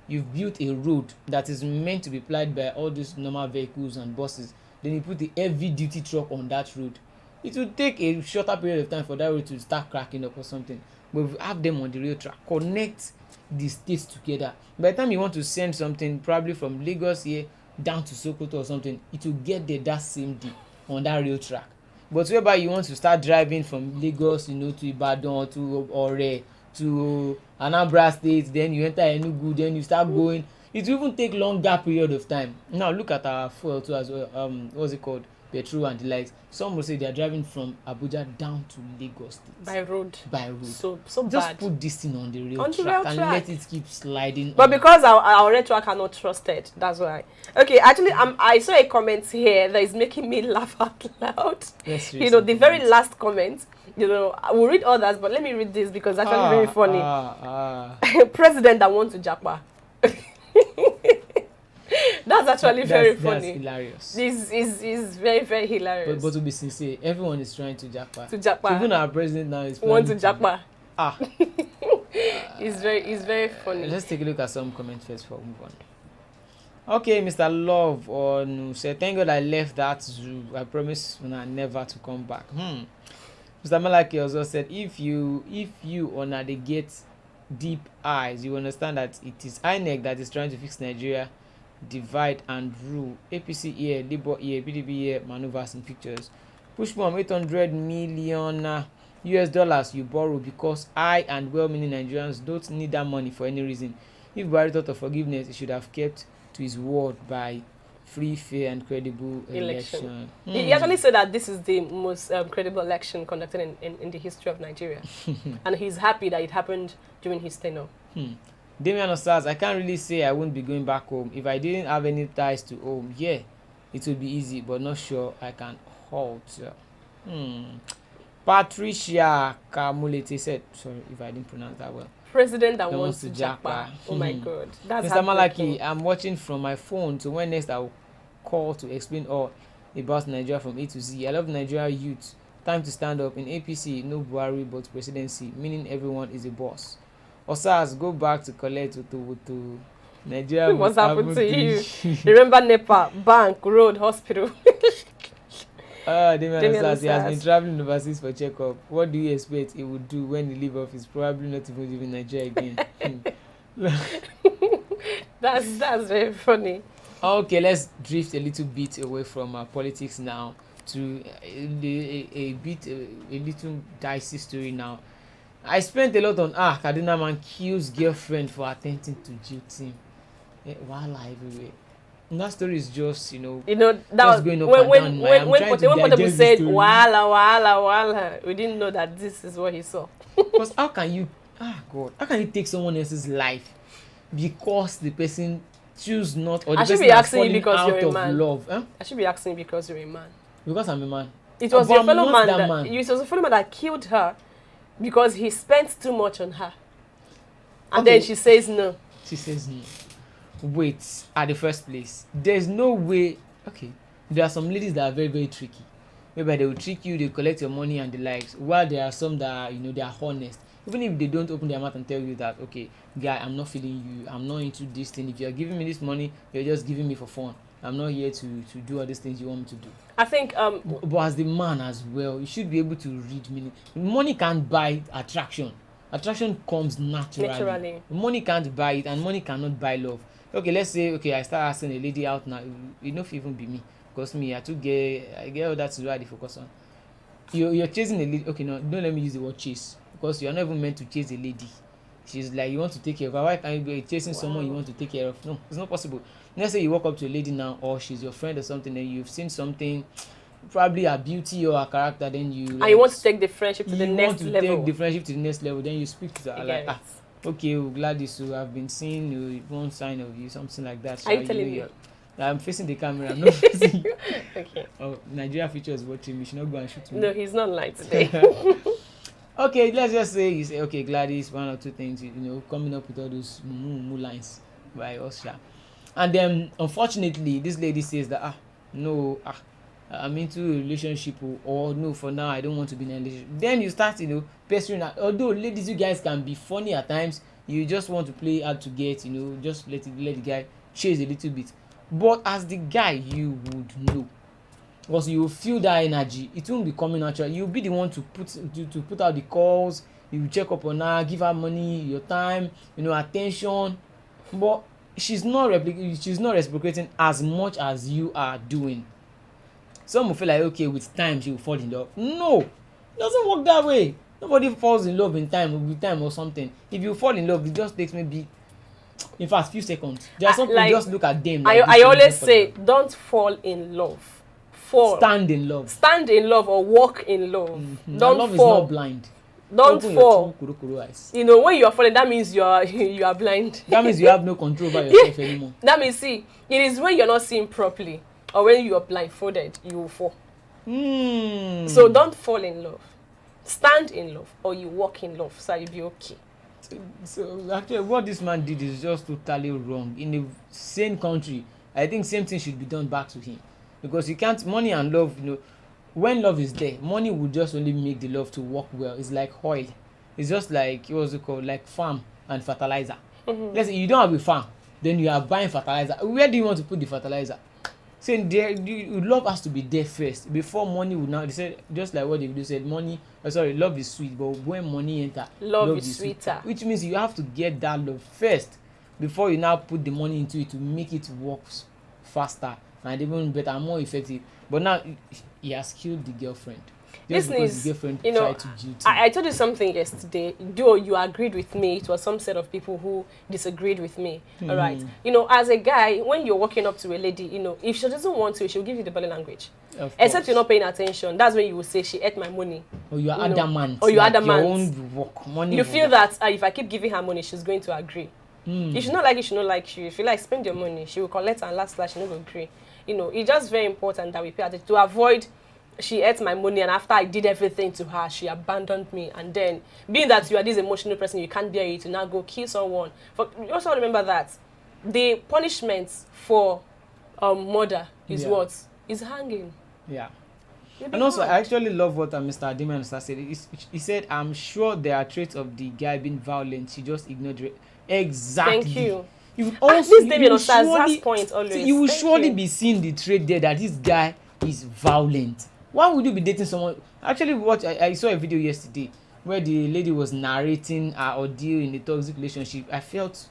you've built a road that is meant to be plied by all these normal vehicles and buses. Then you put a heavy duty truck on that road. It will take a shorter period of time for that road to start cracking up or something. But if you have them on the rail track, connect the states together. By the time you want to send something, probably from Lagos here down to Sokoto or something, it will get there that same day on that rail track. But whereby you want to start driving from Lagos, to Ibadan, to Ore, to Anambra State, then you enter Enugu, then you start going. It will even take longer period of time. Now look at our fuel too as well. What's it called? Petrol and the likes. Some will say they are driving from Abuja down to Lagos State. By road. So Just bad. Put this thing on the rail On the track rail and track. let it keep sliding. But because our rail track are not trusted, that's why. Okay, actually, I saw a comment here that is making me laugh out loud. Let's read some the very comments. last comment. I will read others, but let me read this because it's actually very funny. President that wants to japa. That's actually very funny. That's hilarious. This is very, very hilarious. But to be sincere, everyone is trying to japa. To japa. So even our president now is Want to planning japa. Ah. It's very funny. Let's take a look at some comments first before we move on. Okay, Mr. Love on say, thank God I left that zoo. I promise never to come back. Mr. Malaki also said, if you honor the get deep eyes, you understand that it is INEC that is trying to fix Nigeria, divide and rule. APC here, Labour here, PDP here, maneuvers and pictures. Push bomb 800 million US dollars you borrow because I and well-meaning Nigerians don't need that money for any reason. If Buhari thought of forgiveness, he should have kept to his word by free, fair and credible election. He actually said that this is the most credible election conducted in the history of Nigeria. And he's happy that it happened during his tenure. Damian Osaz, I can't really say I won't be going back home. If I didn't have any ties to home, yeah, it would be easy, but not sure I can halt. Patricia Kamulete said, sorry if I didn't pronounce that well. President that wants to japa. Oh my God. That's Mr. Malaki, I'm watching from my phone, so when next I'll call to explain all about Nigeria from A to Z. I love Nigeria youth. Time to stand up. In APC, no Buhari but presidency, meaning everyone is a boss. Osas, go back to collect to Nigeria. What's happened to you? Remember NEPA, bank, road, hospital. Damian Osas, he has been traveling overseas for checkup. What do you expect he would do when he leave office? Probably not even live in Nigeria again. That's very funny. Okay, let's drift a little bit away from politics now to a little dicey story now. I spent a lot on Kaduna man kills girlfriend for attempting to dupe him. Wahala everywhere. And that story is just, that was going up when and down. when Portable said wahala, we didn't know that this is what he saw. Because how can you take someone else's life because the person choose not, or the person has fallen out of love? Huh? I should be asking you because you're a man. Because I'm a man. It was your fellow man it was a fellow man that killed her because he spent too much on her. And then she says no. She says no. Wait, at the first place, there's no way. Okay, there are some ladies that are very, very tricky. Maybe they will trick you, they collect your money and the likes, while there are some that are, they are honest. Even if they don't open their mouth and tell you that, okay, guy, I'm not feeling you, I'm not into this thing. If you're giving me this money, you're just giving me for fun. I'm not here to do all these things you want me to do. I think but as the man as well, you should be able to read meaning. Money can't buy attraction. Attraction comes naturally. Money can't buy it, and money cannot buy love. Okay, let's say okay, I start asking a lady out now. You know, if even be me, because me, I get all that's what I focus on. You're chasing a lady. Okay, no, don't let me use the word chase because you're not even meant to chase a lady. She's like you want to take care of her. Why can't you be chasing someone you want to take care of? No, it's not possible. Let's say you walk up to a lady now, or she's your friend or something, and you've seen something, probably her beauty or her character, then you. And you want to take the friendship to the you next want to level. take the friendship to the next level. Then you speak to her You like, get it. okay, well, Gladys, so I've been seeing one sign of you, something like that. Are you telling me? I'm facing the camera. I'm not facing you. Okay. Oh, Nigeria Future is watching me. You should not go and shoot me. No, he's not lying today. Okay, let's just say you say, okay, Gladys, one or two things, you know, coming up with all those moo lines by us, yeah. And then, unfortunately, this lady says that, no, I'm into a relationship, or no, for now, I don't want to be in a relationship. Then you start, you know, pestering her. Although, ladies, you guys can be funny at times, you just want to play hard to get, you know, just let the guy chase a little bit. But as the guy, you would know. Because you will feel that energy, it won't be coming natural. You'll be the one to put out the calls, you check up on her, give her money, your time, you know, attention. But she's not reciprocating as much as you are doing. Some will feel like, okay, with time she will fall in love. No, it doesn't work that way. Nobody falls in love with time or something. If you fall in love, it just takes maybe, in fact, few seconds. There are some people, just look at them. Like I always say, don't fall in love. Stand in love. Stand in love or walk in love. Mm-hmm. Don't love fall. Is not blind. Don't Open fall. Your two eyes. You know, when you are falling, that means you are blind. That means you have no control over yourself anymore. That means, see, it is when you're not seeing properly or when you are blindfolded, you will fall. So don't fall in love. Stand in love or you walk in love, so you'll be okay. So actually, what this man did is just totally wrong. In the same country, I think same thing should be done back to him, because you can't money and love. You know, when love is there, money will just only make the love to work well. It's like oil. It's just like what's it called, like farm and fertilizer. Let's say you don't have a farm, then you are buying fertilizer. Where do you want to put the fertilizer? Saying there, love has to be there first before money would now. They said just like what they said, love is sweet, but when money enter, love is sweeter. Which means you have to get that love first before you now put the money into it to make it work faster and even better and more effective. But now he has killed the girlfriend. Just because the girlfriend tried to duty. I told you something yesterday. Though you agreed with me, it was some set of people who disagreed with me. All right. You know, as a guy, when you're walking up to a lady, you know, if she doesn't want to, she'll give you the body language. Except you're not paying attention. That's when you will say she ate my money. Or you're adamant. Or you're like adamant. Your own work, money. You feel that if I keep giving her money, she's going to agree. If she's not like you, she not like you. If you like spend your money, she will collect and last she not agree. You know, it's just very important that we pay attention to avoid. She ate my money, and after I did everything to her, she abandoned me. And then, being that you are this emotional person, you can't bear it to now go kill someone. But you also remember that the punishment for murder is what? Is hanging. Yeah. And also, I actually love what Mr. Adiman said. He said, I'm sure there are traits of the guy being violent. She just ignored it. Exactly. Thank you. You also, this David Osaza's point always. You will surely be seeing the trait there that this guy is violent. Why would you be dating someone? Actually, what I saw a video yesterday where the lady was narrating her ordeal in a toxic relationship. I felt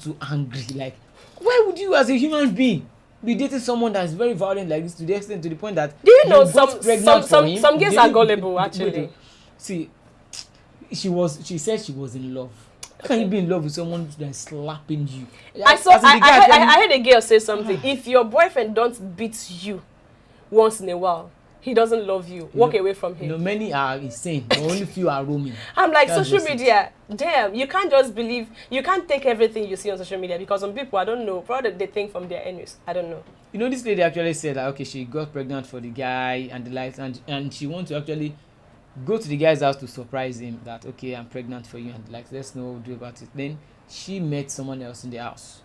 too angry. Like, why would you, as a human being, be dating someone that is very violent like this to the point that do you know some girls are gullible actually? See, she said she was in love. How can you be in love with someone that's slapping you? I heard a girl say something. If your boyfriend don't beat you once in a while, he doesn't love you. Walk away from him. You know, many are insane, but only few are roaming. I'm like, that's social media, damn, you can't just believe, you can't take everything you see on social media, because some people, I don't know, probably they think from their enemies. I don't know. You know, this lady actually said that, okay, she got pregnant for the guy and the likes, and she wants to actually go to the guy's house to surprise him that, okay, I'm pregnant for you, and the likes, let's know what we'll do about it. Then she met someone else in the house.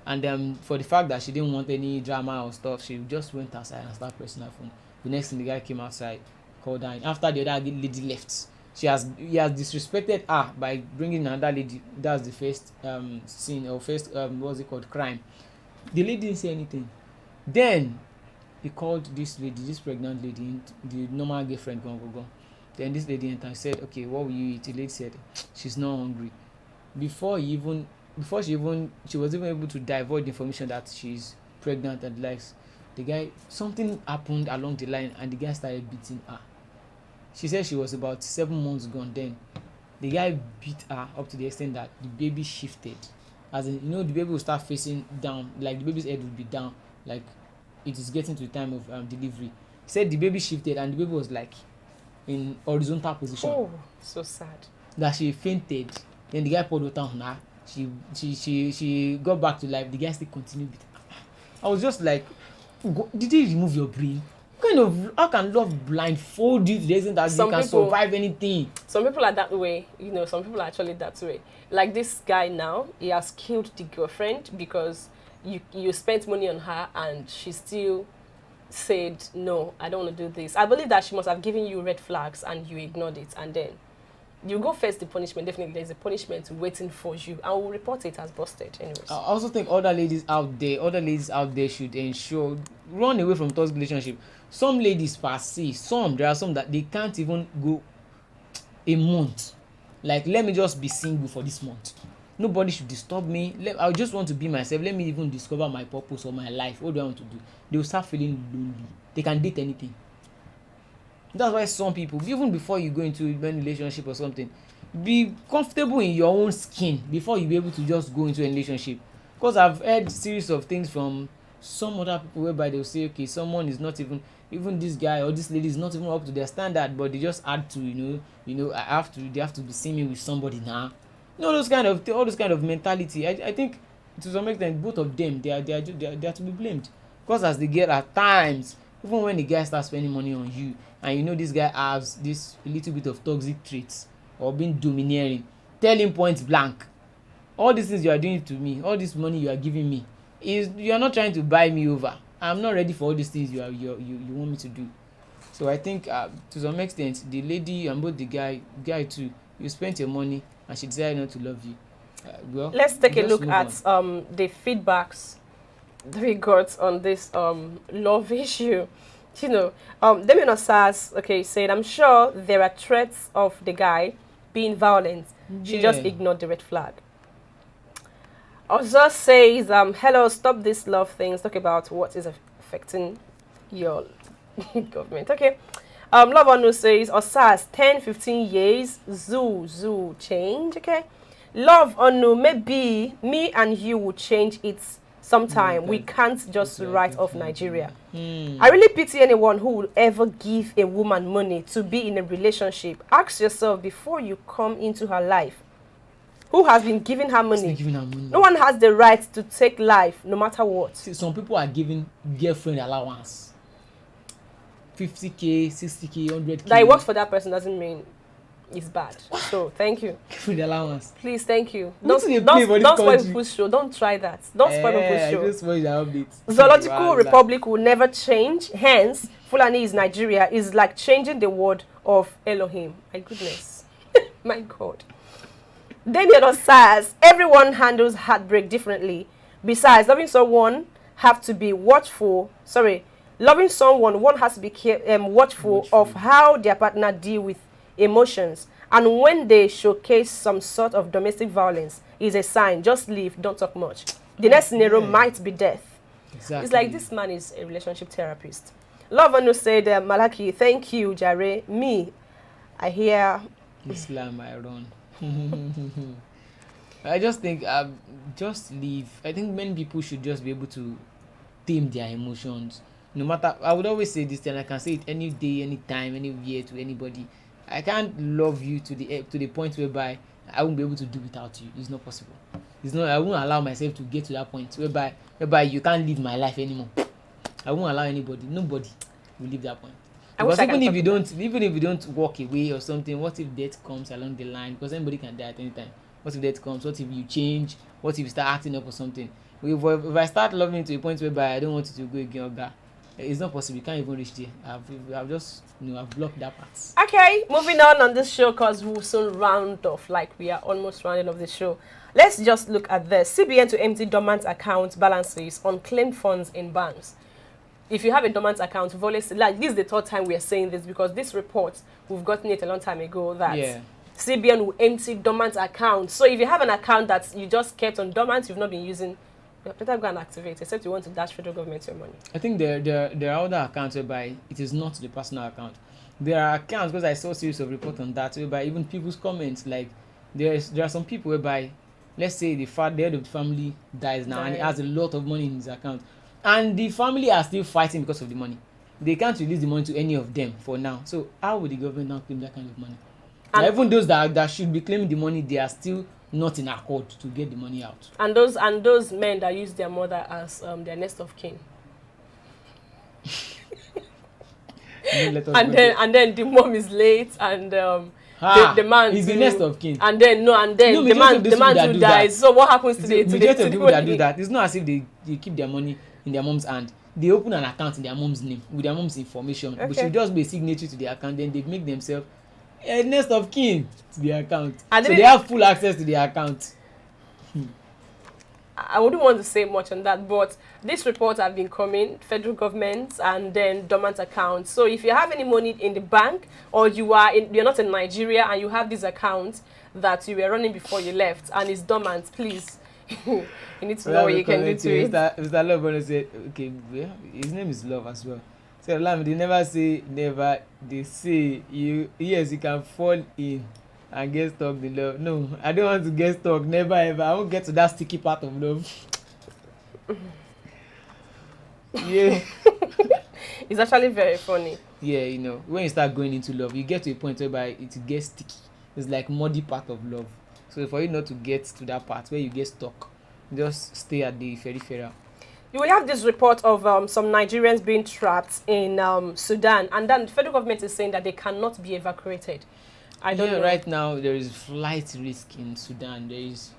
And for the fact that she didn't want any drama or stuff, she just went outside and started pressing her phone. The next thing, the guy came outside, called her in. After the other lady left, he has disrespected her by bringing another lady. That's the first scene, or first what's it called, crime. The lady didn't say anything. Then he called this lady, this pregnant lady, the normal girlfriend, go. Then this lady entered and said, okay, what will you eat? The lady said she's not hungry. Before he even before she was even able to divulge the information that she's pregnant and likes, the guy, something happened along the line and the guy started beating her. She said she was about 7 months gone then. The guy beat her up to the extent that the baby shifted. As in, the baby will start facing down, like the baby's head will be down, like it is getting to the time of delivery. He said the baby shifted and the baby was like in horizontal position. Oh, so sad. That she fainted. Then the guy poured water on her. She got back to life. The guy still continued beating her. I was just like, did you remove your brain? How can love blindfold you to the extent that you can survive anything? Some people are that way, some people are actually that way. Like this guy now, he has killed the girlfriend because you spent money on her and she still said, no, I don't want to do this. I believe that she must have given you red flags and you ignored it, and then you go face the punishment. Definitely there's a punishment waiting for you, and we'll report it as busted anyways. I also think other ladies out there should ensure, run away from toxic relationship. Some ladies per se, there are some that they can't even go a month. Like, let me just be single for this month. Nobody should disturb me. I just want to be myself. Let me even discover my purpose or my life. What do I want to do? They will start feeling lonely. They can date anything. That's why some people, even before you go into a relationship or something, be comfortable in your own skin before you be able to just go into a relationship. Because I've heard series of things from some other people whereby they'll say, okay, someone is not even this guy or this lady is not even up to their standard, but they just add to, they have to be seeing me with somebody now. All those kind of mentality. I think to some extent both of them they are to be blamed. Because as the girl at times, even when the guy starts spending money on you and this guy has this little bit of toxic traits or being domineering, tell him point blank, all these things you are doing to me, all this money you are giving me, you are not trying to buy me over. I'm not ready for all these things you want me to do. So I think to some extent the lady and both the guy too, you spent your money and she decided not to love you. Well, let's take a look at the feedbacks that we got on this love issue. Damien Osas, said, I'm sure there are threats of the guy being violent. She just ignored the red flag. Osas says, hello, stop this love things. Talk about what is affecting your government. Okay. Love Onu says, Osas, 10-15 years, zoo change. Okay. Love Onu, maybe me and you will change it sometime. We can't just write off Nigeria. I really pity anyone who will ever give a woman money to be in a relationship. Ask yourself before you come into her life, who has been giving her money? No one has the right to take life, no matter what. See, some people are giving girlfriend allowance. 50K, 60K, 100K. That it works for that person doesn't mean it's bad. So, thank you. Girlfriend allowance. Please, thank you. Don't spoil people's show. Don't try that. Don't spoil people's show. Just spoil their updates. Zoological Republic will never change. Hence, Fulani is Nigeria is like changing the word of Elohim. My goodness. My God. Damien Osas, everyone handles heartbreak differently. Besides, loving someone have to be watchful. Loving someone, one has to be watchful of how their partner deal with emotions. And when they showcase some sort of domestic violence, is a sign. Just leave, don't talk much. The next scenario might be death. Exactly. It's like this man is a relationship therapist. Love Anu said, Malaki, thank you, Jare. Me, I hear Islam, I run. I just think just leave. I think many people should just be able to tame their emotions. No matter, I would always say this, and I can say it any day, any time, anywhere to anybody. I can't love you to the point whereby I won't be able to do without you. It's not possible. I won't allow myself to get to that point whereby you can't live my life anymore. I won't allow nobody will leave that point. Because even if you don't walk away or something, what if death comes along the line? Because anybody can die at any time. What if death comes? What if you change? What if you start acting up or something? If I start loving you to a point whereby I don't want you to go again, Oga, it's not possible. You can't even reach there. I've just I've blocked that part. Okay, moving on this show because we'll soon round off. Like we are almost rounding off the show. Let's just look at this. CBN to empty dormant account balances on claimed funds in banks. If you have a dormant account, this is the third time we are saying this because this report, we've gotten it a long time ago that CBN will empty dormant accounts. So if you have an account that you just kept on dormant, you've not been using, you better go and activate, except you want to dash federal government your money. I think there are other accounts whereby it is not the personal account. There are accounts, because I saw a series of reports on that, whereby even people's comments, like there are some people whereby, let's say the head of the family dies now and he has a lot of money in his account, and the family are still fighting because of the money. They can't release the money to any of them for now. So how would the government now claim that kind of money? And even those that should be claiming the money, they are still not in accord to get the money out. And those men that use their mother as their next of kin. and then the mom is late, and the man is the next of kin. And then the man too dies. So what happens to the majority of people that do that? It's not as if they keep their money in their mom's hand. They open an account in their mom's name with their mom's information. Okay. But should just be a signature to the account. Then they make themselves a next of kin to the account. So they have full access to the account. I wouldn't want to say much on that, but these reports have been coming, federal government and then dormant accounts. So if you have any money in the bank, or you're not in Nigeria and you have this account that you were running before you left and it's dormant, please, you need to know what you can do to it. Mr. Love said, okay, his name is Love as well. So they never say never, they say yes, you can fall in and get stuck in love. No, I don't want to get stuck, never ever. I won't get to that sticky part of love. Yeah. It's actually very funny. Yeah, you know, when you start going into love, you get to a point whereby it gets sticky. It's like muddy part of love. So for you not to get to that part where you get stuck, just stay at the peripheral. You will have this report of some Nigerians being trapped in Sudan, and then the federal government is saying that they cannot be evacuated. I don't know. Right now there is flight risk in Sudan. There is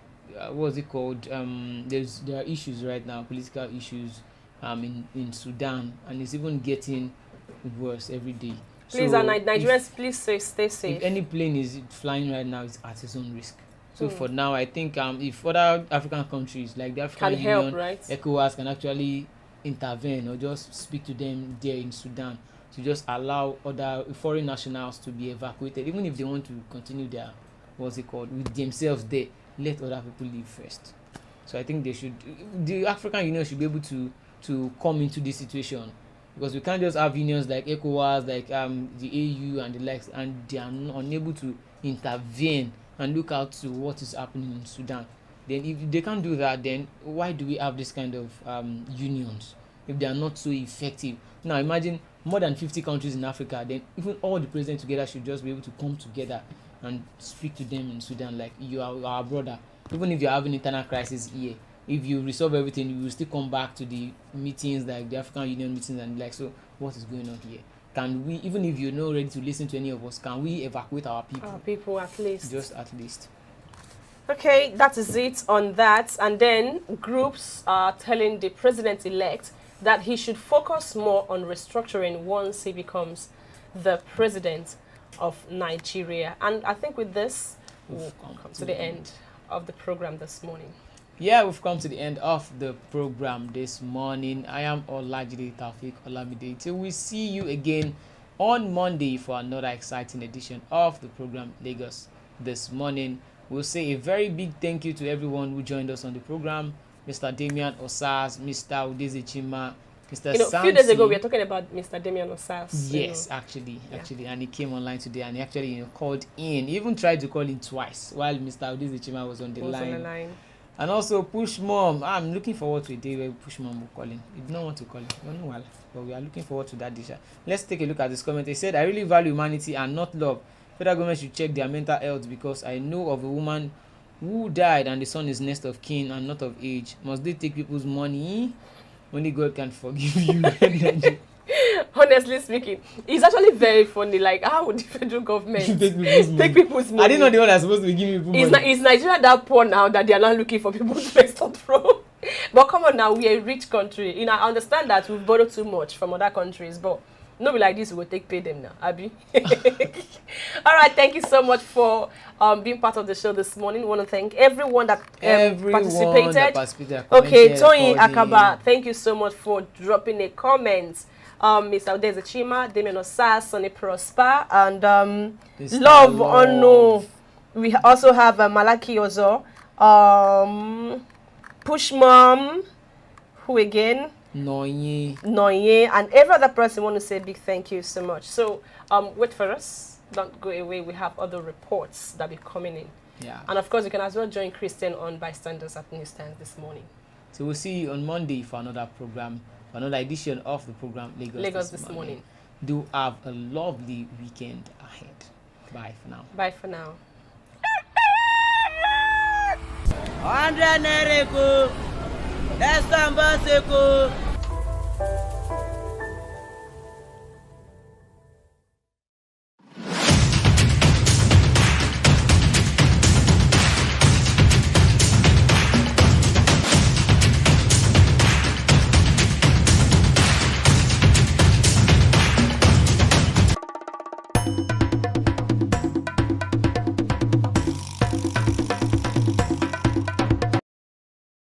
what's it called? There are issues right now, political issues in Sudan, and it's even getting worse every day. Please, Nigerians, please stay safe. If any plane is flying right now, it's at its own risk. So for now, I think if other African countries like the African Union, help, right? ECOWAS can actually intervene or just speak to them there in Sudan to just allow other foreign nationals to be evacuated, even if they want to continue their, with themselves there, let other people leave first. So I think the African Union should be able to come into this situation, because we can't just have unions like ECOWAS, like the AU and the likes, and they are unable to intervene and look out to what is happening in Sudan. Then if they can't do that, then why do we have this kind of unions if they are not so effective? Now imagine more than 50 countries in Africa, then even all the presidents together should just be able to come together and speak to them in Sudan like, you are our brother. Even if you're having internal crisis here, if you resolve everything, you will still come back to the meetings, like the African Union meetings, and like, so what is going on here? Can we, even if you're not ready to listen to any of us, can we evacuate our people? Our people, at least. Just at least. Okay, that is it on that. And then groups are telling the president-elect that he should focus more on restructuring once he becomes the president of Nigeria. And I think with this, we'll come to the end of the program this morning. Yeah, we've come to the end of the program this morning. I am Olajide Taufik Olamide. Till we see you again on Monday for another exciting edition of the program Lagos This Morning. We'll say a very big thank you to everyone who joined us on the program. Mr. Damian Osas, Mr. Udeze Chima, Mr. Samson. A few days ago, we were talking about Mr. Damian Osas. Yes, actually, and he came online today, and he actually called in. He even tried to call in twice while Mr. Udeze Chima was on the line. And also Push Mom. I'm looking forward to a day where Push Mom will call in. He did not want to call in. I don't know why, but we are looking forward to that dish. Let's take a look at this comment. He said, I really value humanity and not love. Federal government should check their mental health, because I know of a woman who died and the son is next of kin and not of age. Must they take people's money? Only God can forgive you. Honestly speaking, it's actually very funny. Like, how would the federal government take people's money? I didn't know the one that's supposed to be giving people money. Is Nigeria that poor now that they are not looking for people to extort from? But come on now, we are a rich country. You know, I understand that we've borrowed too much from other countries, but no be like this, we will pay them now, Abby. All right, thank you so much for being part of the show this morning. We want to thank everyone that participated. Okay, Tony Akaba, thank you so much for dropping a comment. Mr. Udeze Chima, Damian Osas, Sonny Prosper, and Love Ono We also have Malaki Ozo, Push Mom, who again? Noye, and every other person want to say big thank you so much. So wait for us. Don't go away. We have other reports that be coming in. Yeah. And of course, you can as well join Christian on Bystanders at Newsstand this morning. So we'll see you on Monday for another program, for another edition of the program Lagos this morning. Do have a lovely weekend ahead. Bye for now. Bye for now. 100 naira eko, 10 bus eko.